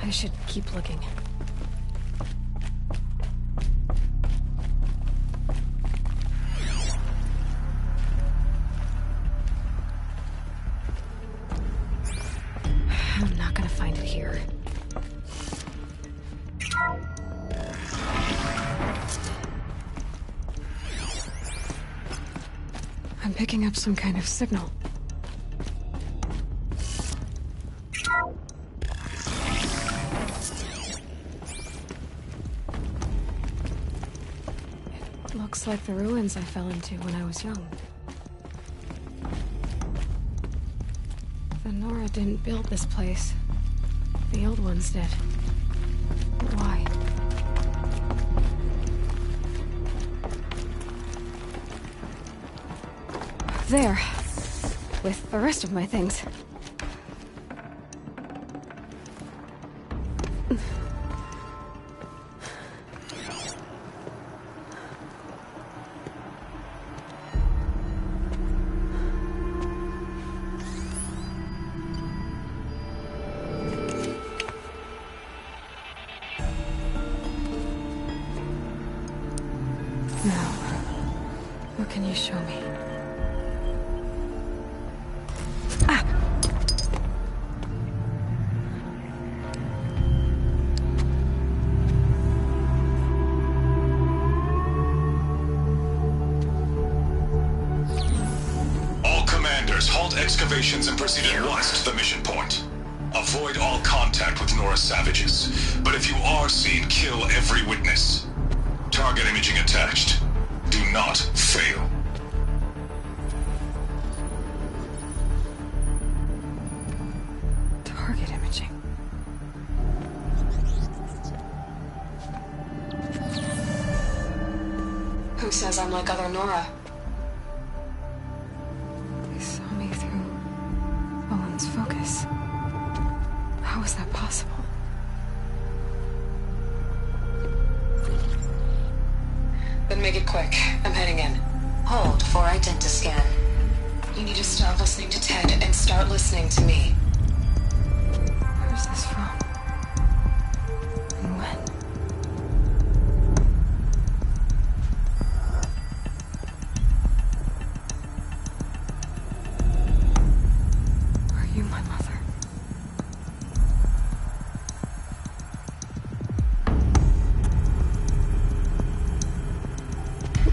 I should keep looking. I'm not gonna find it here. I'm picking up some kind of signal. It looks like the ruins I fell into when I was young. The Nora didn't build this place. The old ones did. But why? There. With the rest of my things. Now, what can you show me? All commanders, halt excavations and proceed at once to the mission point. Avoid all contact with Nora savages, but if you are seen, kill every witness. Target imaging attached. Do not fail. Target imaging. Who says I'm like other Nora? They saw me through Owen's focus. How is that possible? Then make it quick. I'm heading in. Hold for identiscan. You need to stop listening to Ted and start listening to me. Where's this from? And when? Are you my mother?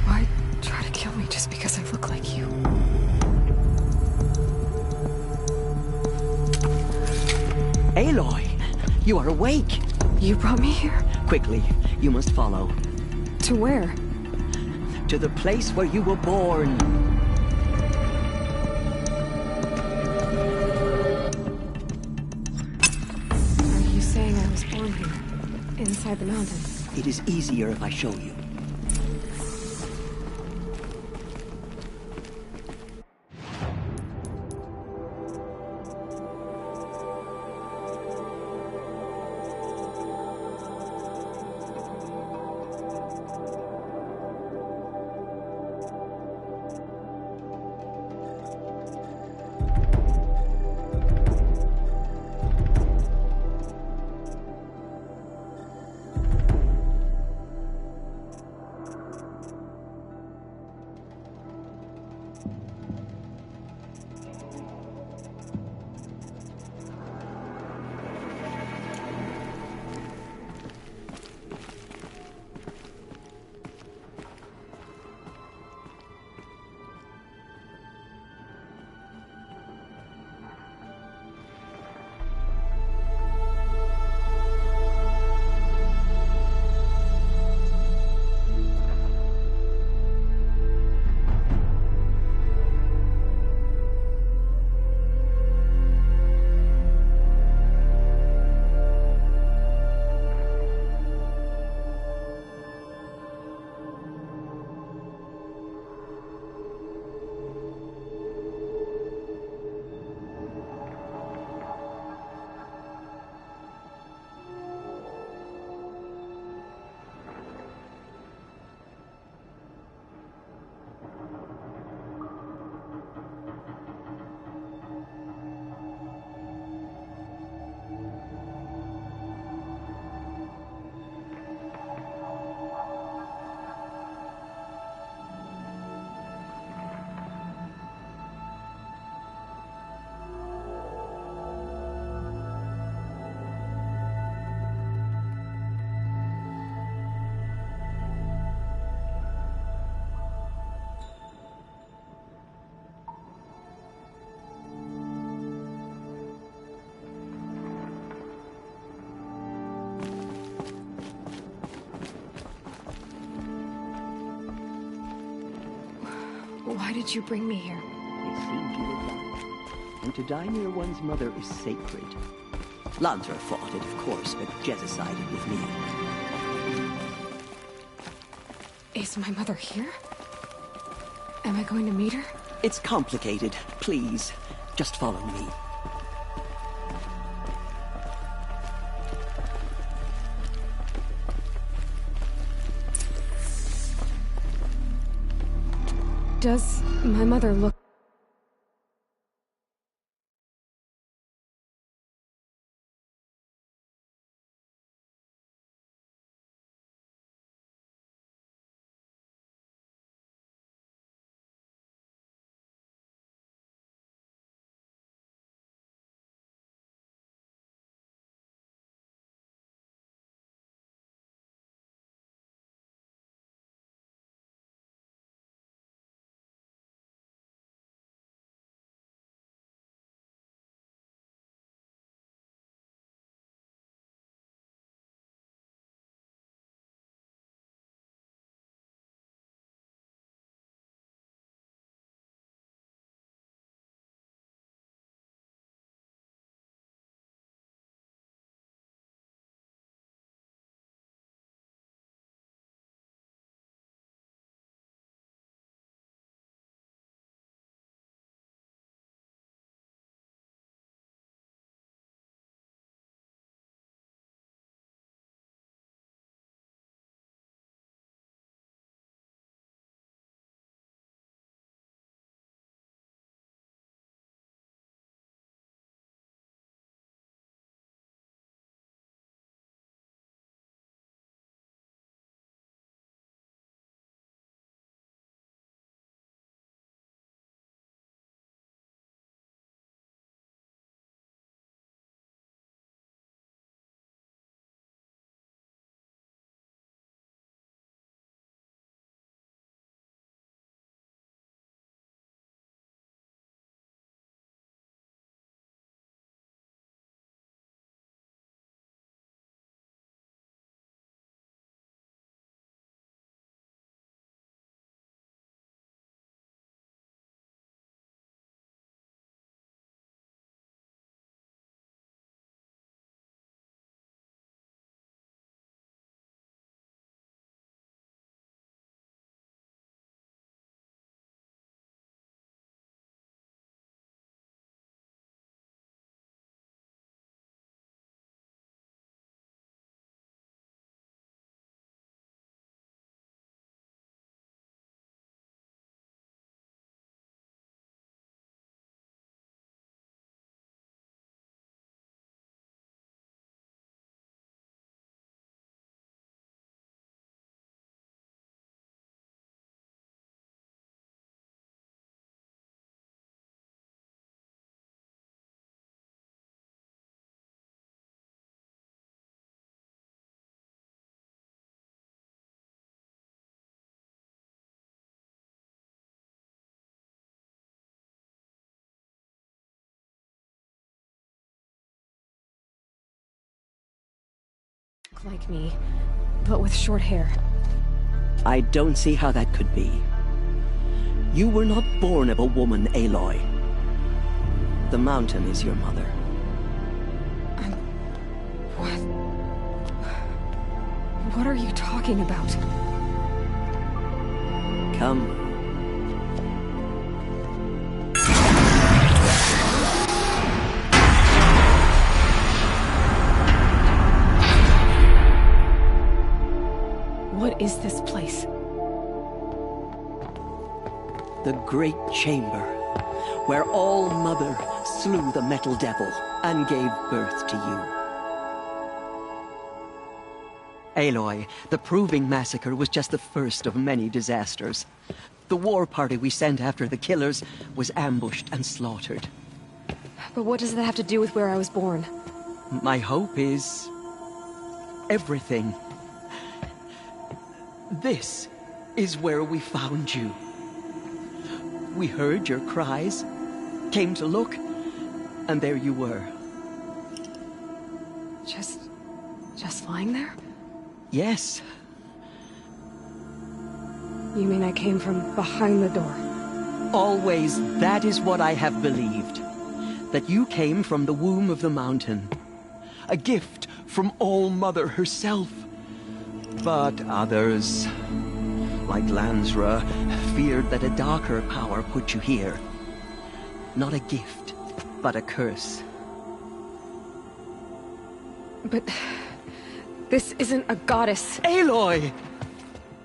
Why try to kill me just because I look like you? Aloy, you are awake. You brought me here? Quickly, you must follow. To where? To the place where you were born. Are you saying I was born here? Inside the mountain? It is easier if I show you. Why did you bring me here? They seemed you were young, and to die near one's mother is sacred. Lancer fought it, of course, but Jezza sided with me. Is my mother here? Am I going to meet her? It's complicated. Please, just follow me. Does my mother look... like me, but with short hair. I don't see how that could be. You were not born of a woman, Aloy. The mountain is your mother. What? What are you talking about? Come. What is this place? The Great Chamber, where All-Mother slew the Metal Devil and gave birth to you. Aloy, the Proving Massacre was just the first of many disasters. The war party we sent after the killers was ambushed and slaughtered. But what does that have to do with where I was born? My hope is... everything. This is where we found you. We heard your cries, came to look, and there you were. Just lying there? Yes. You mean I came from behind the door? Always, that is what I have believed. That you came from the womb of the mountain. A gift from All-Mother herself. But others, like Lansra, feared that a darker power put you here. Not a gift, but a curse. But this isn't a goddess. Aloy!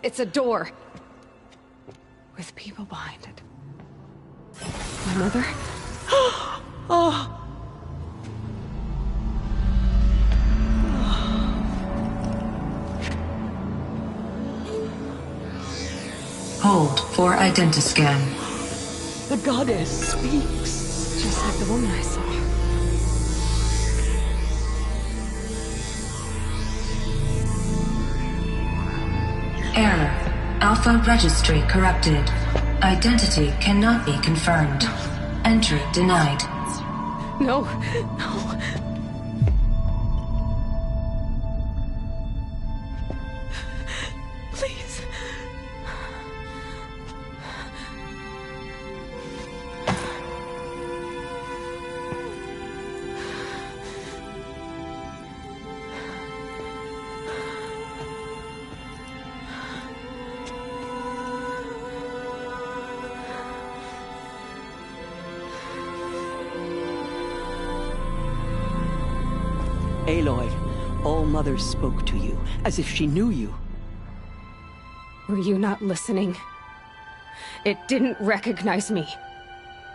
It's a door. With people behind it. My mother? Oh! Hold for identiscan. The goddess speaks. Just like the woman I saw. Error. Alpha registry corrupted. Identity cannot be confirmed. Entry denied. No, no. Please. Aloy, All-Mother spoke to you, as if she knew you. Were you not listening? It didn't recognize me.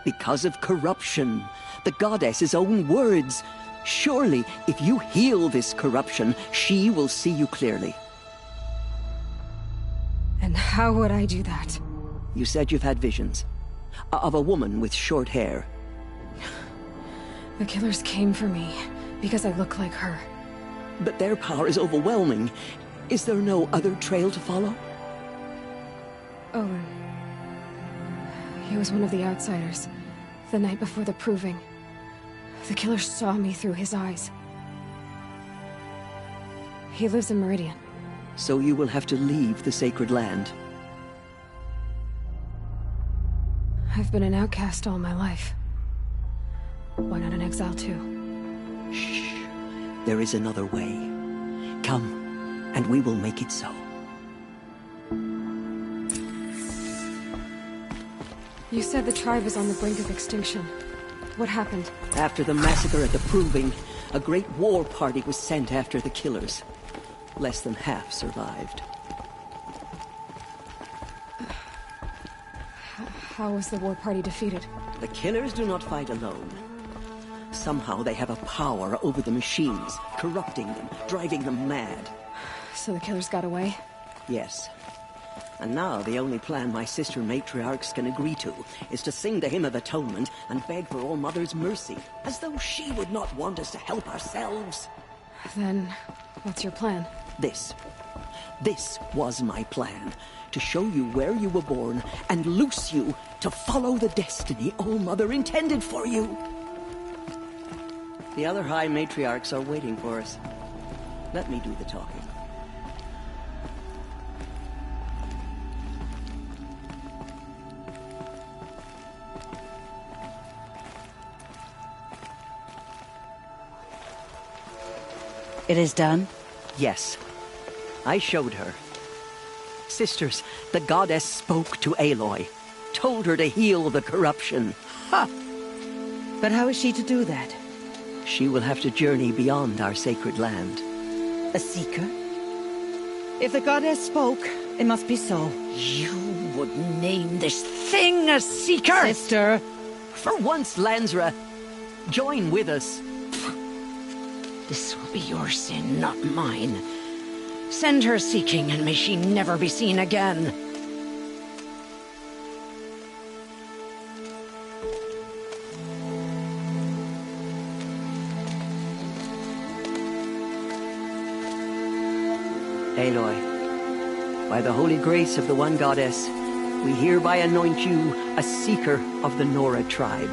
Because of corruption. The goddess's own words. Surely, if you heal this corruption, she will see you clearly. And how would I do that? You said you've had visions. Of a woman with short hair. The killers came for me. Because I look like her. But their power is overwhelming. Is there no other trail to follow? Owen. He was one of the outsiders. The night before the proving. The killer saw me through his eyes. He lives in Meridian. So you will have to leave the sacred land. I've been an outcast all my life. Why not an exile too? Shh. There is another way. Come, and we will make it so. You said the tribe is on the brink of extinction. What happened? After the massacre at the Proving, a great war party was sent after the killers. Less than half survived. How was the war party defeated? The killers do not fight alone. Somehow they have a power over the machines, corrupting them, driving them mad. So the killers got away? Yes. And now the only plan my sister matriarchs can agree to is to sing the Hymn of Atonement and beg for All-Mother's mercy, as though she would not want us to help ourselves. Then, what's your plan? This was my plan. To show you where you were born and loose you to follow the destiny All-Mother intended for you. The other High Matriarchs are waiting for us. Let me do the talking. It is done? Yes. I showed her. Sisters, the goddess spoke to Aloy. Told her to heal the corruption. Ha! But how is she to do that? She will have to journey beyond our sacred land. A seeker? If the goddess spoke, it must be so. You would name this thing a seeker? Sister! For once, Lansra, join with us. This will be your sin, not mine. Send her seeking, and may she never be seen again. Aloy, by the holy grace of the one goddess, we hereby anoint you a seeker of the Nora tribe.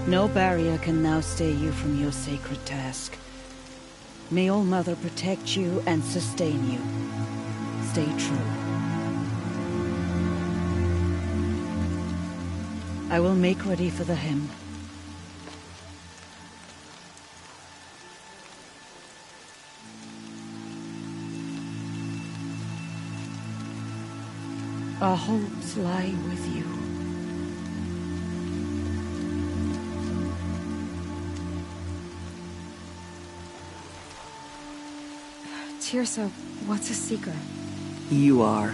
No barrier can now stay you from your sacred task. May All-Mother protect you and sustain you. Stay true. I will make ready for the hymn. Our hopes lie with you. Tirsa, what's a seeker? You are.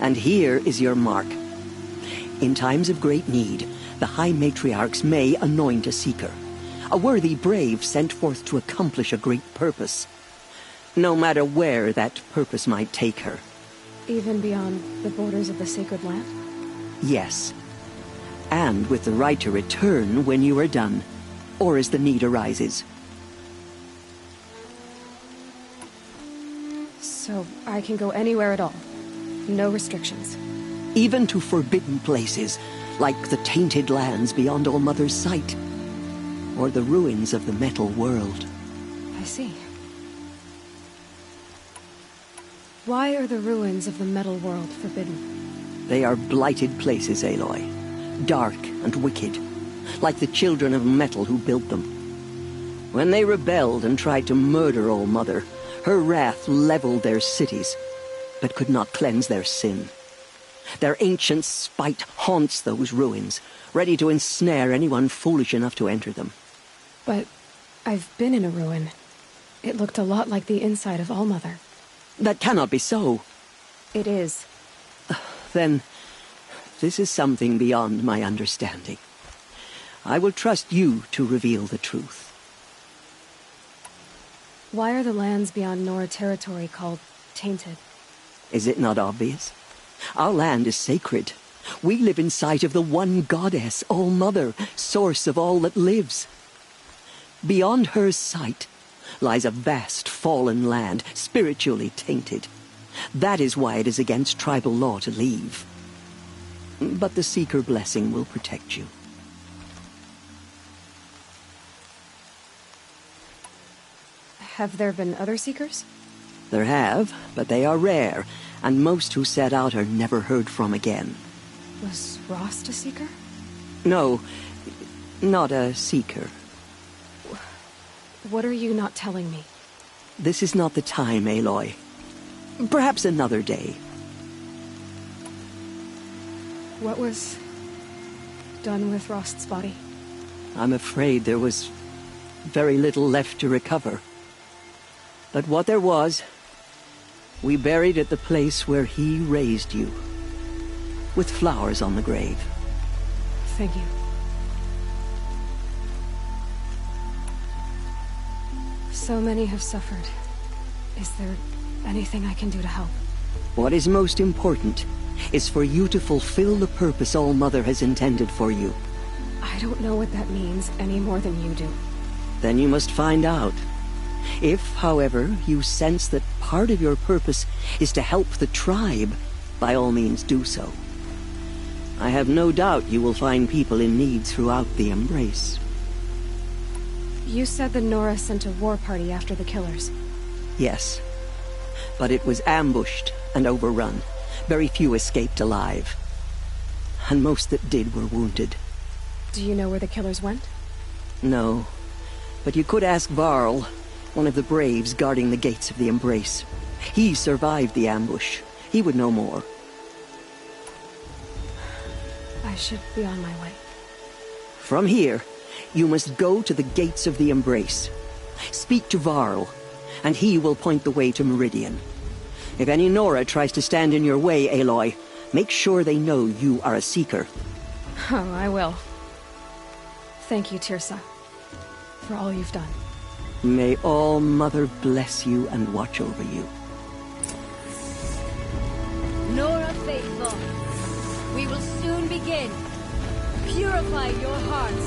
And here is your mark. In times of great need, the High Matriarchs may anoint a seeker. A worthy brave sent forth to accomplish a great purpose. No matter where that purpose might take her. Even beyond the borders of the sacred land? Yes. And with the right to return when you are done, or as the need arises. So I can go anywhere at all? No restrictions? Even to forbidden places, like the tainted lands beyond All-Mother's sight. Or the ruins of the metal world. I see. Why are the ruins of the metal world forbidden? They are blighted places, Aloy. Dark and wicked, like the children of metal who built them. When they rebelled and tried to murder All-Mother, her wrath leveled their cities, but could not cleanse their sin. Their ancient spite haunts those ruins, ready to ensnare anyone foolish enough to enter them. But I've been in a ruin. It looked a lot like the inside of All-Mother. That cannot be so. It is. Then, this is something beyond my understanding. I will trust you to reveal the truth. Why are the lands beyond Nora territory called tainted? Is it not obvious? Our land is sacred. We live in sight of the one goddess, All-Mother, source of all that lives. Beyond her sight lies a vast fallen land, spiritually tainted. That is why it is against tribal law to leave. But the Seeker blessing will protect you. Have there been other Seekers? There have, but they are rare, and most who set out are never heard from again. Was Rost a Seeker? No, not a Seeker. What are you not telling me? This is not the time, Aloy. Perhaps another day. What was done with Rost's body? I'm afraid there was very little left to recover. But what there was, we buried at the place where he raised you, with flowers on the grave. Thank you. So many have suffered. Is there anything I can do to help? What is most important is for you to fulfill the purpose All-Mother has intended for you. I don't know what that means any more than you do. Then you must find out. If, however, you sense that part of your purpose is to help the tribe, by all means do so. I have no doubt you will find people in need throughout the Embrace. You said the Nora sent a war party after the killers. Yes. But it was ambushed and overrun. Very few escaped alive. And most that did were wounded. Do you know where the killers went? No. But you could ask Varl, one of the braves guarding the gates of the Embrace. He survived the ambush. He would know more. I should be on my way. From here, you must go to the gates of the Embrace. Speak to Varl, and he will point the way to Meridian. If any Nora tries to stand in your way, Aloy, make sure they know you are a Seeker. Oh, I will. Thank you, Tirsa, for all you've done. May All-Mother bless you and watch over you. Nora faithful, we will soon begin. Purify your hearts.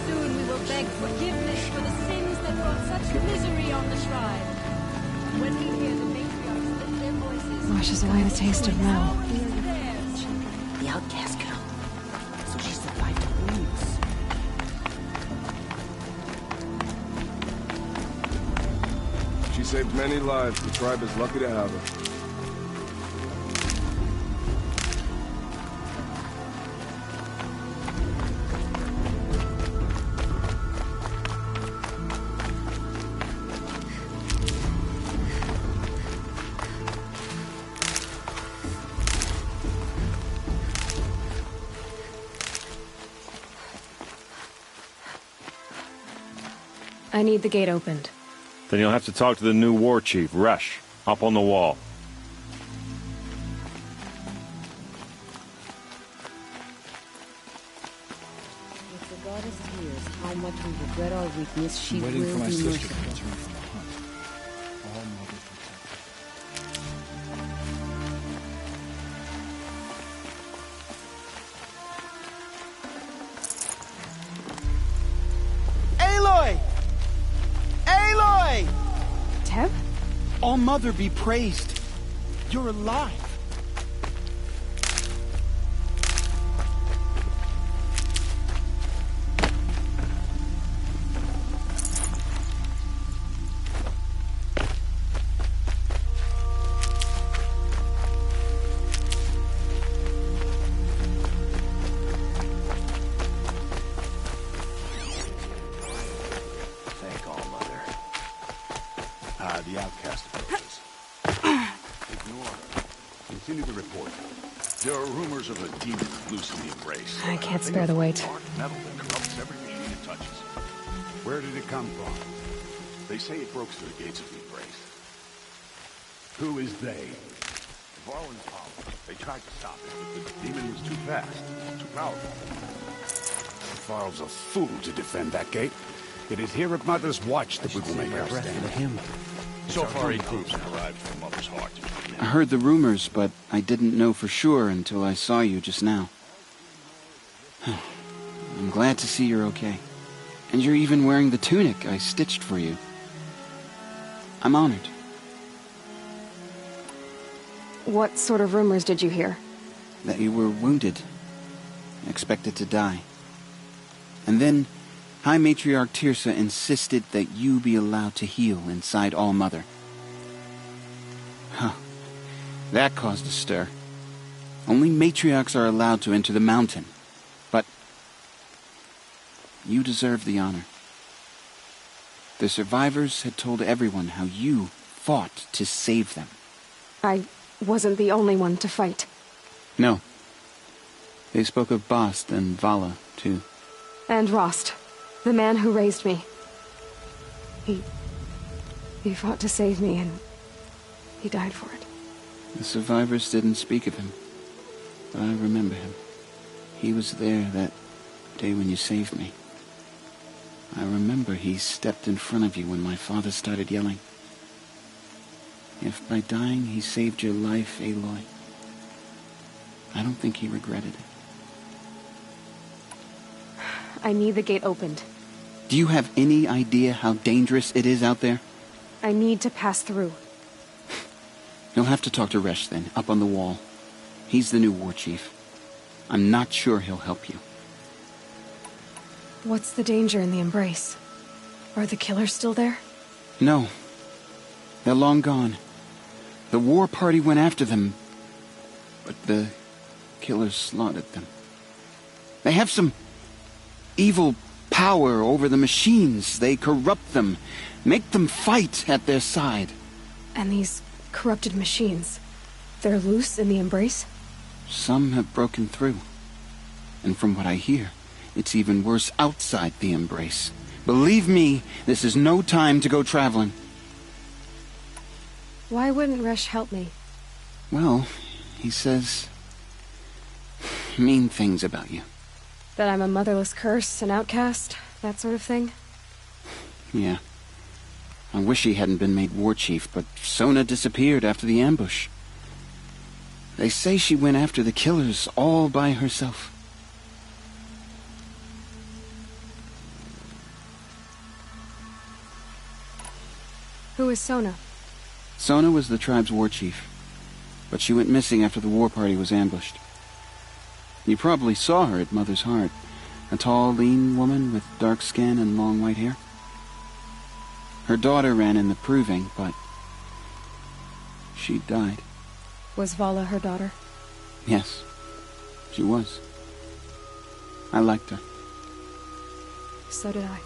Soon we will beg forgiveness for the sins that brought such misery on the shrine. When we hear the matriarchs lift their voices... Washes away the taste of metal. The outcast girl. So she survived the wounds. She saved many lives. The tribe is lucky to have her. I need the gate opened. Then you'll have to talk to the new war chief, Resh, up on the wall. If the goddess hears how much we regret our weakness, she Waiting will for my be sister to merciful. return from the hunt. All mother protected. Aloy! Aloy! Teb? All Mother be praised. You're alive. Thank All Mother. The outcast approaches. Ignore her. Continue the report. There are rumors of a demon loose in the Embrace. I can't spare the weight. Dark metal that corrupts every machine it touches. Where did it come from? They say it broke through the gates of the Embrace. Who is they? Varl and Paul. They tried to stop it, but the demon was too fast, too powerful. Varl's a fool to defend that gate. It is here at Mother's watch that we will make our stand. So far, he proves have arrived from Mother's heart. I heard the rumors, but I didn't know for sure until I saw you just now. I'm glad to see you're okay. And you're even wearing the tunic I stitched for you. I'm honored. What sort of rumors did you hear? That you were wounded. Expected to die. And then High Matriarch Tirsa insisted that you be allowed to heal inside All Mother. Huh. That caused a stir. Only matriarchs are allowed to enter the mountain. But you deserve the honor. The survivors had told everyone how you fought to save them. I wasn't the only one to fight. No. They spoke of Bast and Vala, too. And Rost, the man who raised me. He fought to save me, and he died for it. The survivors didn't speak of him, but I remember him. He was there that day when you saved me. I remember he stepped in front of you when my father started yelling. If by dying he saved your life, Aloy, I don't think he regretted it. I need the gate opened. Do you have any idea how dangerous it is out there? I need to pass through. You'll have to talk to Resh then, up on the wall. He's the new war chief. I'm not sure he'll help you. What's the danger in the Embrace? Are the killers still there? No. They're long gone. The war party went after them, but the killers slaughtered them. They have some evil power over the machines. They corrupt them, make them fight at their side. And these corrupted machines, they're loose in the Embrace? Some have broken through. And from what I hear, it's even worse outside the Embrace. Believe me, this is no time to go traveling. Why wouldn't Resh help me? Well, he says mean things about you. That I'm a motherless curse, an outcast, that sort of thing? Yeah. I wish he hadn't been made war chief, but Sona disappeared after the ambush. They say she went after the killers all by herself. Who is Sona? Sona was the tribe's war chief, but she went missing after the war party was ambushed. You probably saw her at Mother's Heart. A tall, lean woman with dark skin and long white hair. Her daughter ran in the proving, but she died. Was Vala her daughter? Yes, she was. I liked her. So did I.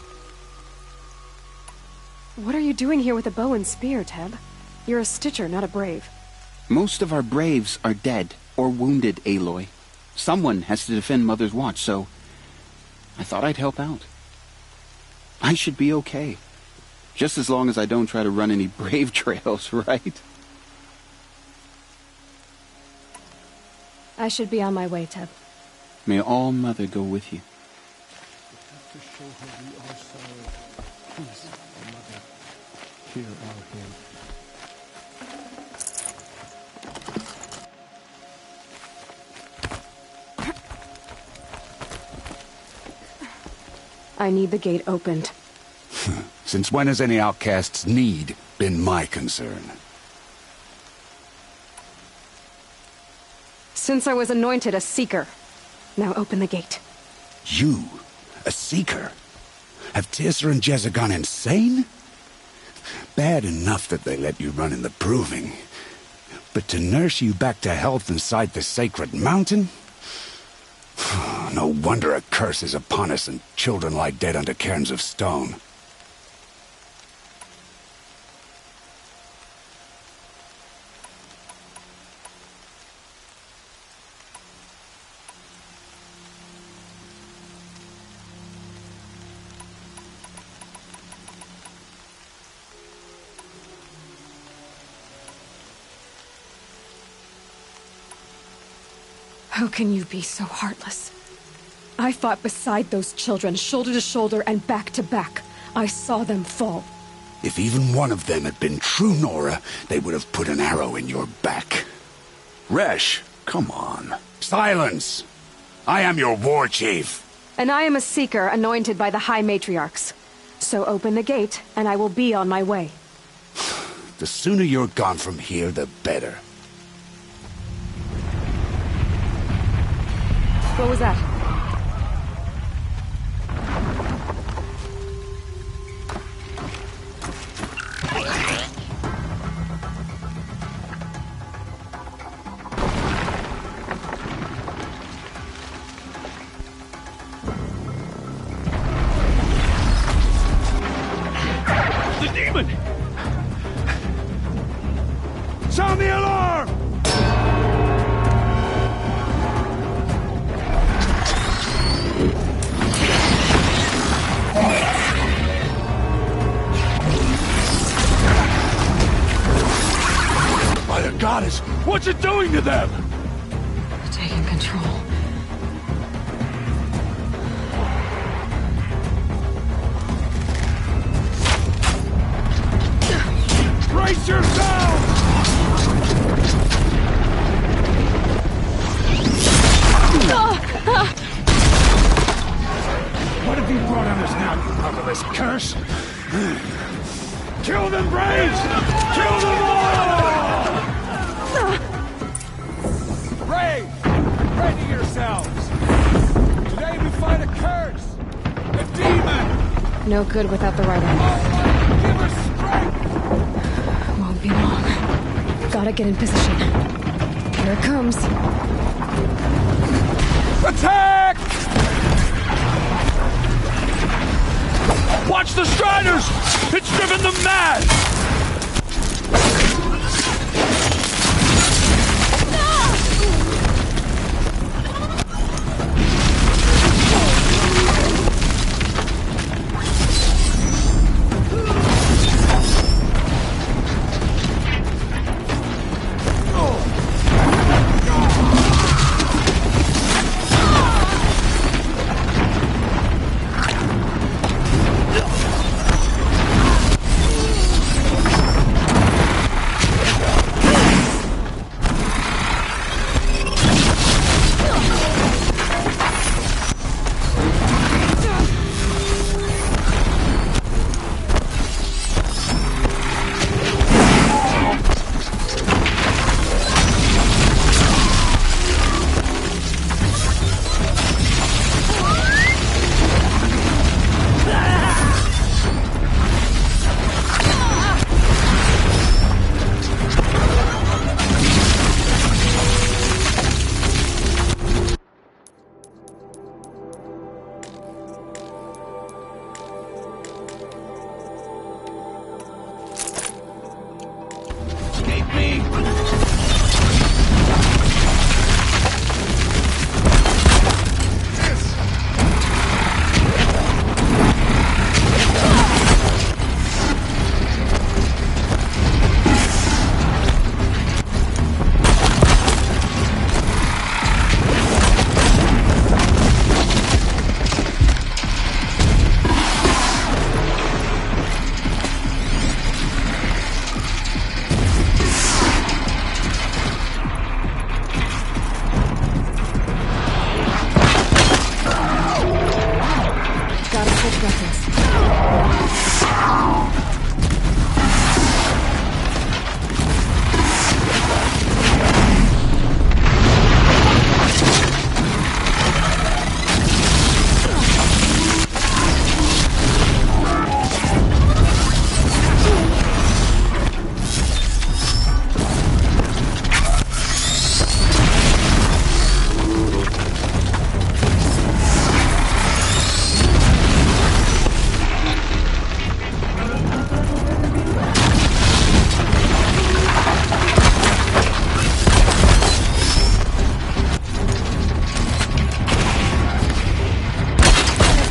What are you doing here with a bow and spear, Teb? You're a Stitcher, not a Brave. Most of our Braves are dead or wounded, Aloy. Someone has to defend Mother's watch, so I thought I'd help out. I should be okay. Just as long as I don't try to run any brave trails, right? I should be on my way, Teb. May All Mother go with you. To show her we are sorry. Please, Mother, hear our hymn. I need the gate opened. Since when has any outcast's need been my concern? Since I was anointed a seeker. Now open the gate. You? A seeker? Have Tirsa and Jezza gone insane? Bad enough that they let you run in the proving. But to nurse you back to health inside the sacred mountain? No wonder a curse is upon us and children lie dead under cairns of stone. How can you be so heartless? I fought beside those children, shoulder to shoulder and back to back. I saw them fall. If even one of them had been true Nora, they would have put an arrow in your back. Resh, come on. Silence! I am your war chief. And I am a seeker anointed by the High Matriarchs. So open the gate, and I will be on my way. The sooner you're gone from here, the better. What was that? The demon! Sound the alarm! By the goddess, what's it doing to them? Taking control. Brace yourselves! What have you brought on us now, you motherless curse? Kill them, Braves! Kill them all! Braves, ready yourselves! Today we fight a curse! A demon! No good without the right one. Give us strength! Won't be long. Gotta get in position. Here it comes. Attack! Watch the Striders! It's driven them mad! got this.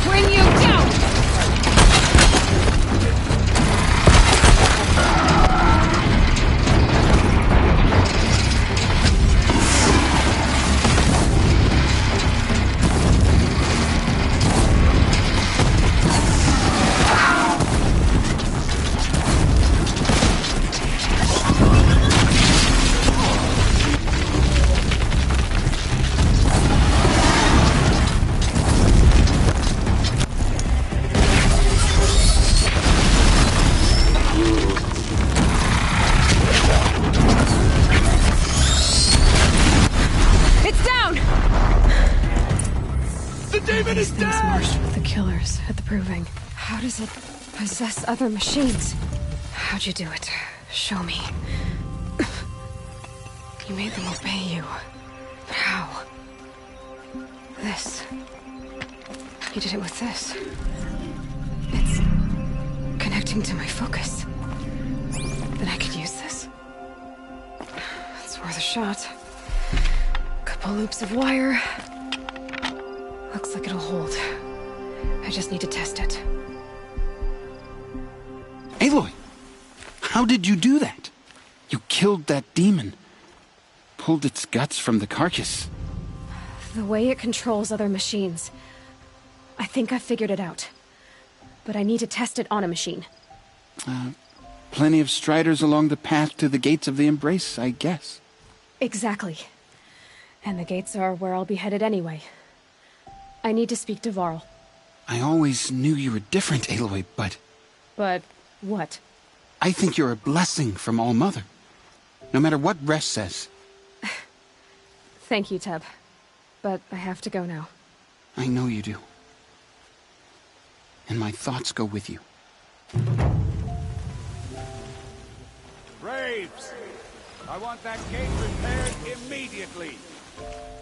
Bring you down! It's down! The demon is Things down! marched with the killers at the Proving. How does it possess other machines? How'd you do it? Show me. You made them obey you. But how? This. You did it with this. It's connecting to my focus. Then I could use this. It's worth a shot. Couple loops of wire. Looks like it'll hold. I just need to test it. Aloy! How did you do that? You killed that demon. Pulled its guts from the carcass. The way it controls other machines. I think I figured it out. But I need to test it on a machine. Plenty of striders along the path to the gates of the Embrace, I guess. Exactly. And the gates are where I'll be headed anyway. I need to speak to Varl. I always knew you were different, Aloy, but But what? I think you're a blessing from All-Mother. No matter what Resh says. Thank you, Teb. But I have to go now. I know you do. And my thoughts go with you. Braves! I want that gate repaired immediately.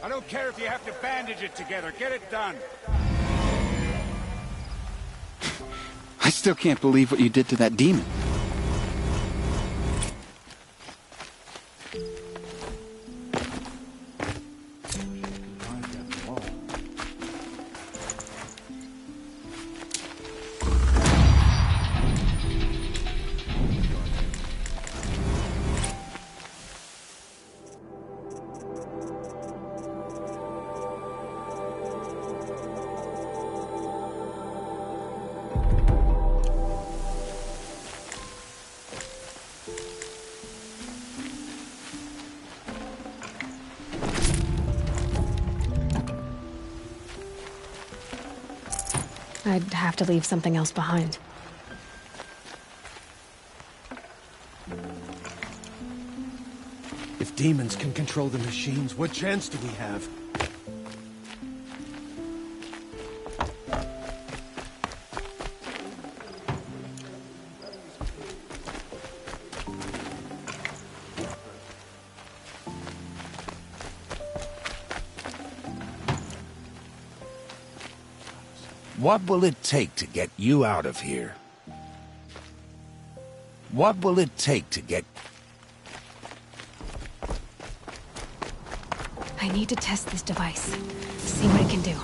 I don't care if you have to bandage it together. Get it done. I still can't believe what you did to that demon. I'd have to leave something else behind. If demons can control the machines, what chance do we have? What will it take to get you out of here? What will it take to get... I need to test this device. See what it can do.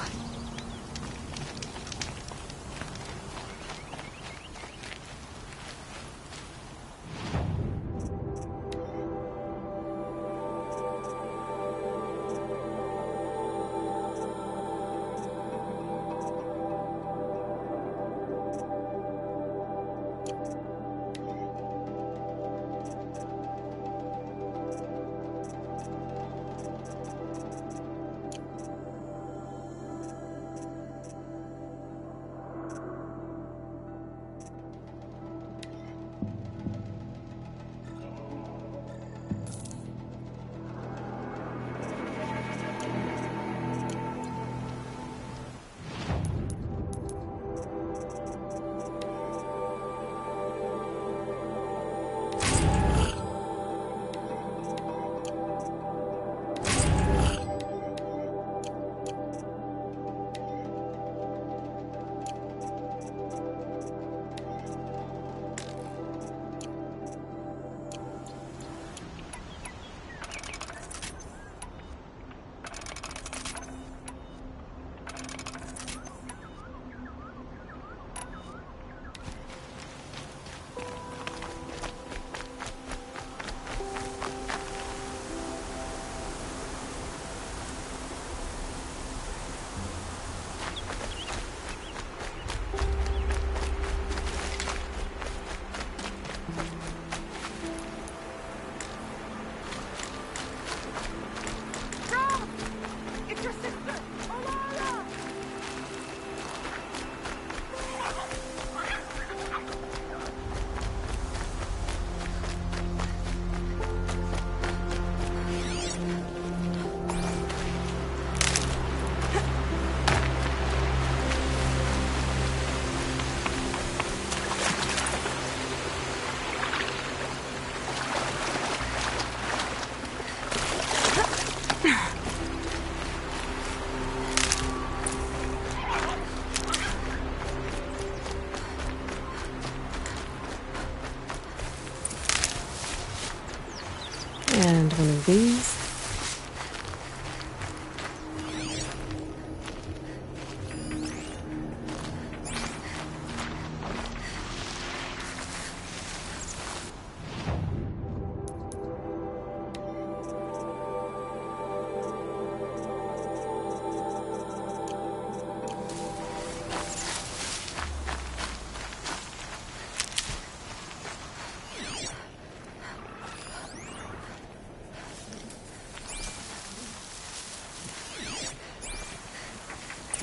these.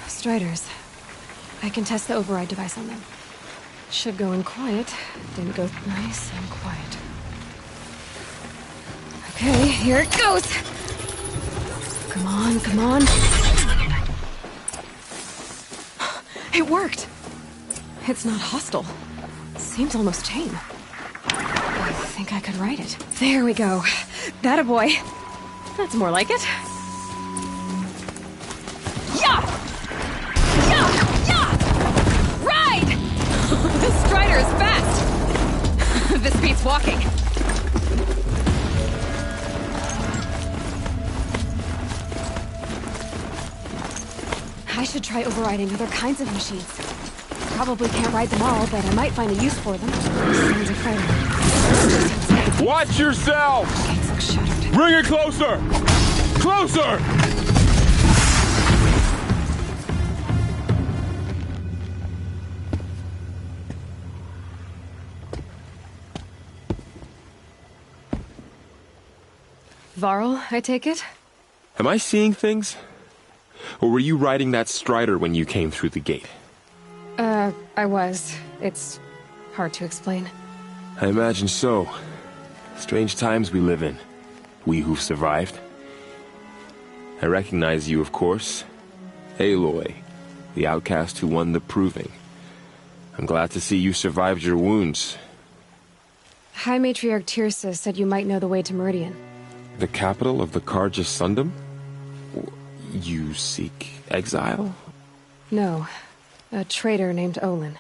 Striders. I can test the override device on them. Should go in quiet. Didn't go nice and quiet. Okay, here it goes! Come on, come on. It worked! It's not hostile. Seems almost tame. I think I could ride it. There we go. That a boy. That's more like it. Yeah! This Strider is fast! This beats walking. I should try overriding other kinds of machines. Probably can't ride them all, but I might find a use for them. Sounds exciting. Watch yourself! Gates look shuttered. Bring it closer! Closer! Varl, I take it? Am I seeing things? Or were you riding that Strider when you came through the gate? I was. It's hard to explain. I imagine so. Strange times we live in. We who've survived. I recognize you, of course. Aloy, the outcast who won the Proving. I'm glad to see you survived your wounds. High Matriarch Tirsa said you might know the way to Meridian. The capital of the Carja Sundom? You seek exile? No. A traitor named Olin.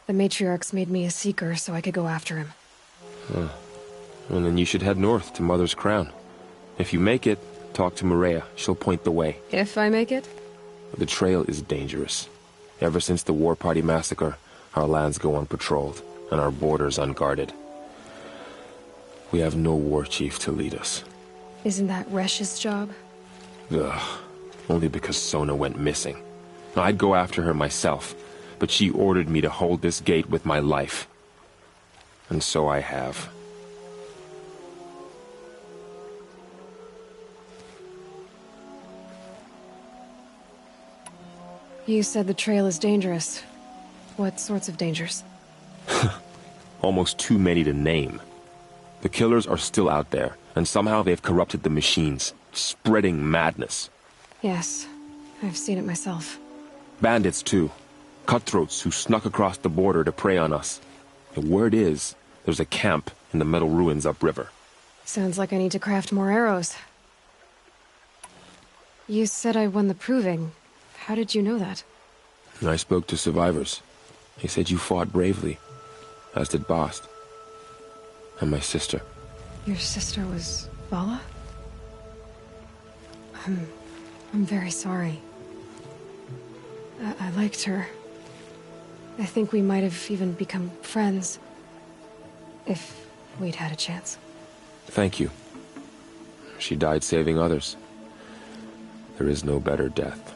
The Matriarchs made me a seeker so I could go after him. Huh. Well, then you should head north to Mother's Crown. If you make it, talk to Maria. She'll point the way. If I make it? The trail is dangerous. Ever since the War Party massacre, our lands go unpatrolled, and our borders unguarded. We have no war chief to lead us. Isn't that Resh's job? Ugh. Only because Sona went missing. I'd go after her myself, but she ordered me to hold this gate with my life. And so I have. You said the trail is dangerous. What sorts of dangers? Almost too many to name. The killers are still out there, and somehow they've corrupted the machines, spreading madness. Yes, I've seen it myself. Bandits, too. Cutthroats who snuck across the border to prey on us. The word is, there's a camp in the metal ruins upriver. Sounds like I need to craft more arrows. You said I won the Proving. How did you know that? I spoke to survivors. They said you fought bravely, as did Bast. And my sister. Your sister was Vala? I'm very sorry. I liked her. I think we might have even become friends. If we'd had a chance. Thank you. She died saving others. There is no better death.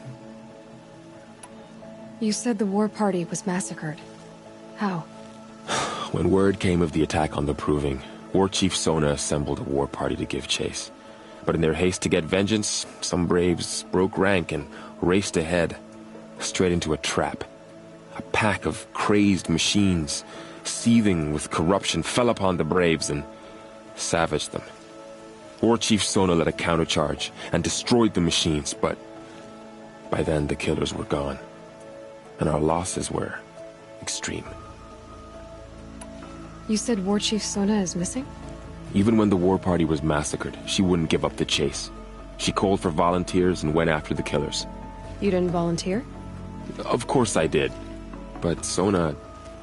You said the war party was massacred. How? When word came of the attack on the Proving, War Chief Sona assembled a war party to give chase. But in their haste to get vengeance, some braves broke rank and raced ahead, straight into a trap. A pack of crazed machines, seething with corruption, fell upon the braves and savaged them. War Chief Sona led a countercharge and destroyed the machines, but by then the killers were gone, and our losses were extreme. You said War Chief Sona is missing? Even when the war party was massacred, she wouldn't give up the chase. She called for volunteers and went after the killers. You didn't volunteer? Of course I did, but Sona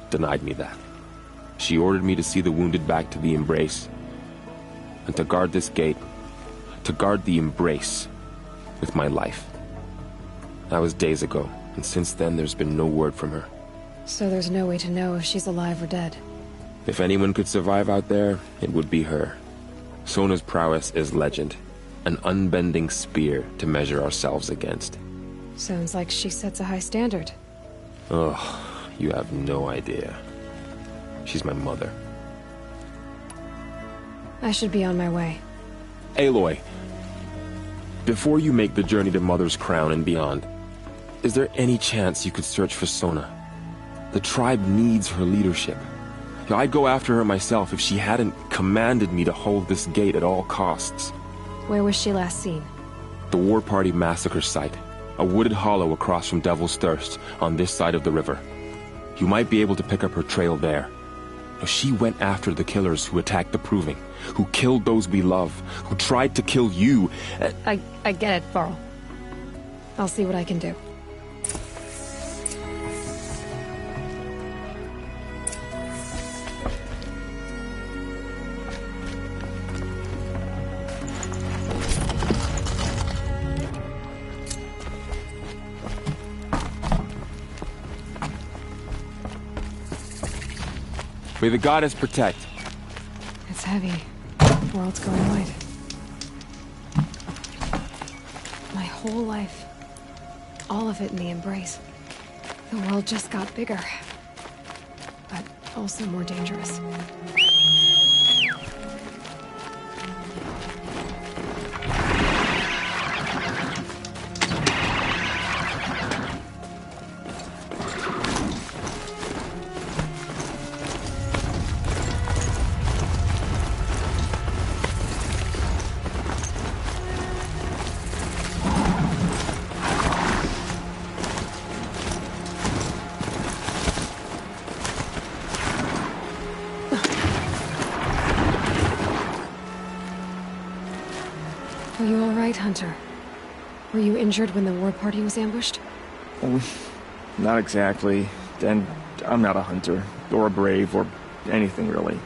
denied me that. She ordered me to see the wounded back to the Embrace, and to guard this gate to guard the embrace with my life. That was days ago, and since then there's been no word from her. So there's no way to know if she's alive or dead. If anyone could survive out there, it would be her. Sona's prowess is legend, an unbending spear to measure ourselves against. Sounds like she sets a high standard. Ugh, you have no idea. She's my mother. I should be on my way. Aloy, before you make the journey to Mother's Crown and beyond, is there any chance you could search for Sona? The tribe needs her leadership. I'd go after her myself if she hadn't commanded me to hold this gate at all costs. Where was she last seen? The War Party massacre site. A wooded hollow across from Devil's Thirst, on this side of the river. You might be able to pick up her trail there. She went after the killers who attacked the Proving, who killed those we love, who tried to kill you. I get it, Varl. I'll see what I can do. May the goddess protect. It's heavy. The world's going white. My whole life. All of it in the embrace. The world just got bigger. But also more dangerous. Are you all right, Hunter? Were you injured when the war party was ambushed? Not exactly. And I'm not a hunter, or a brave, or anything really.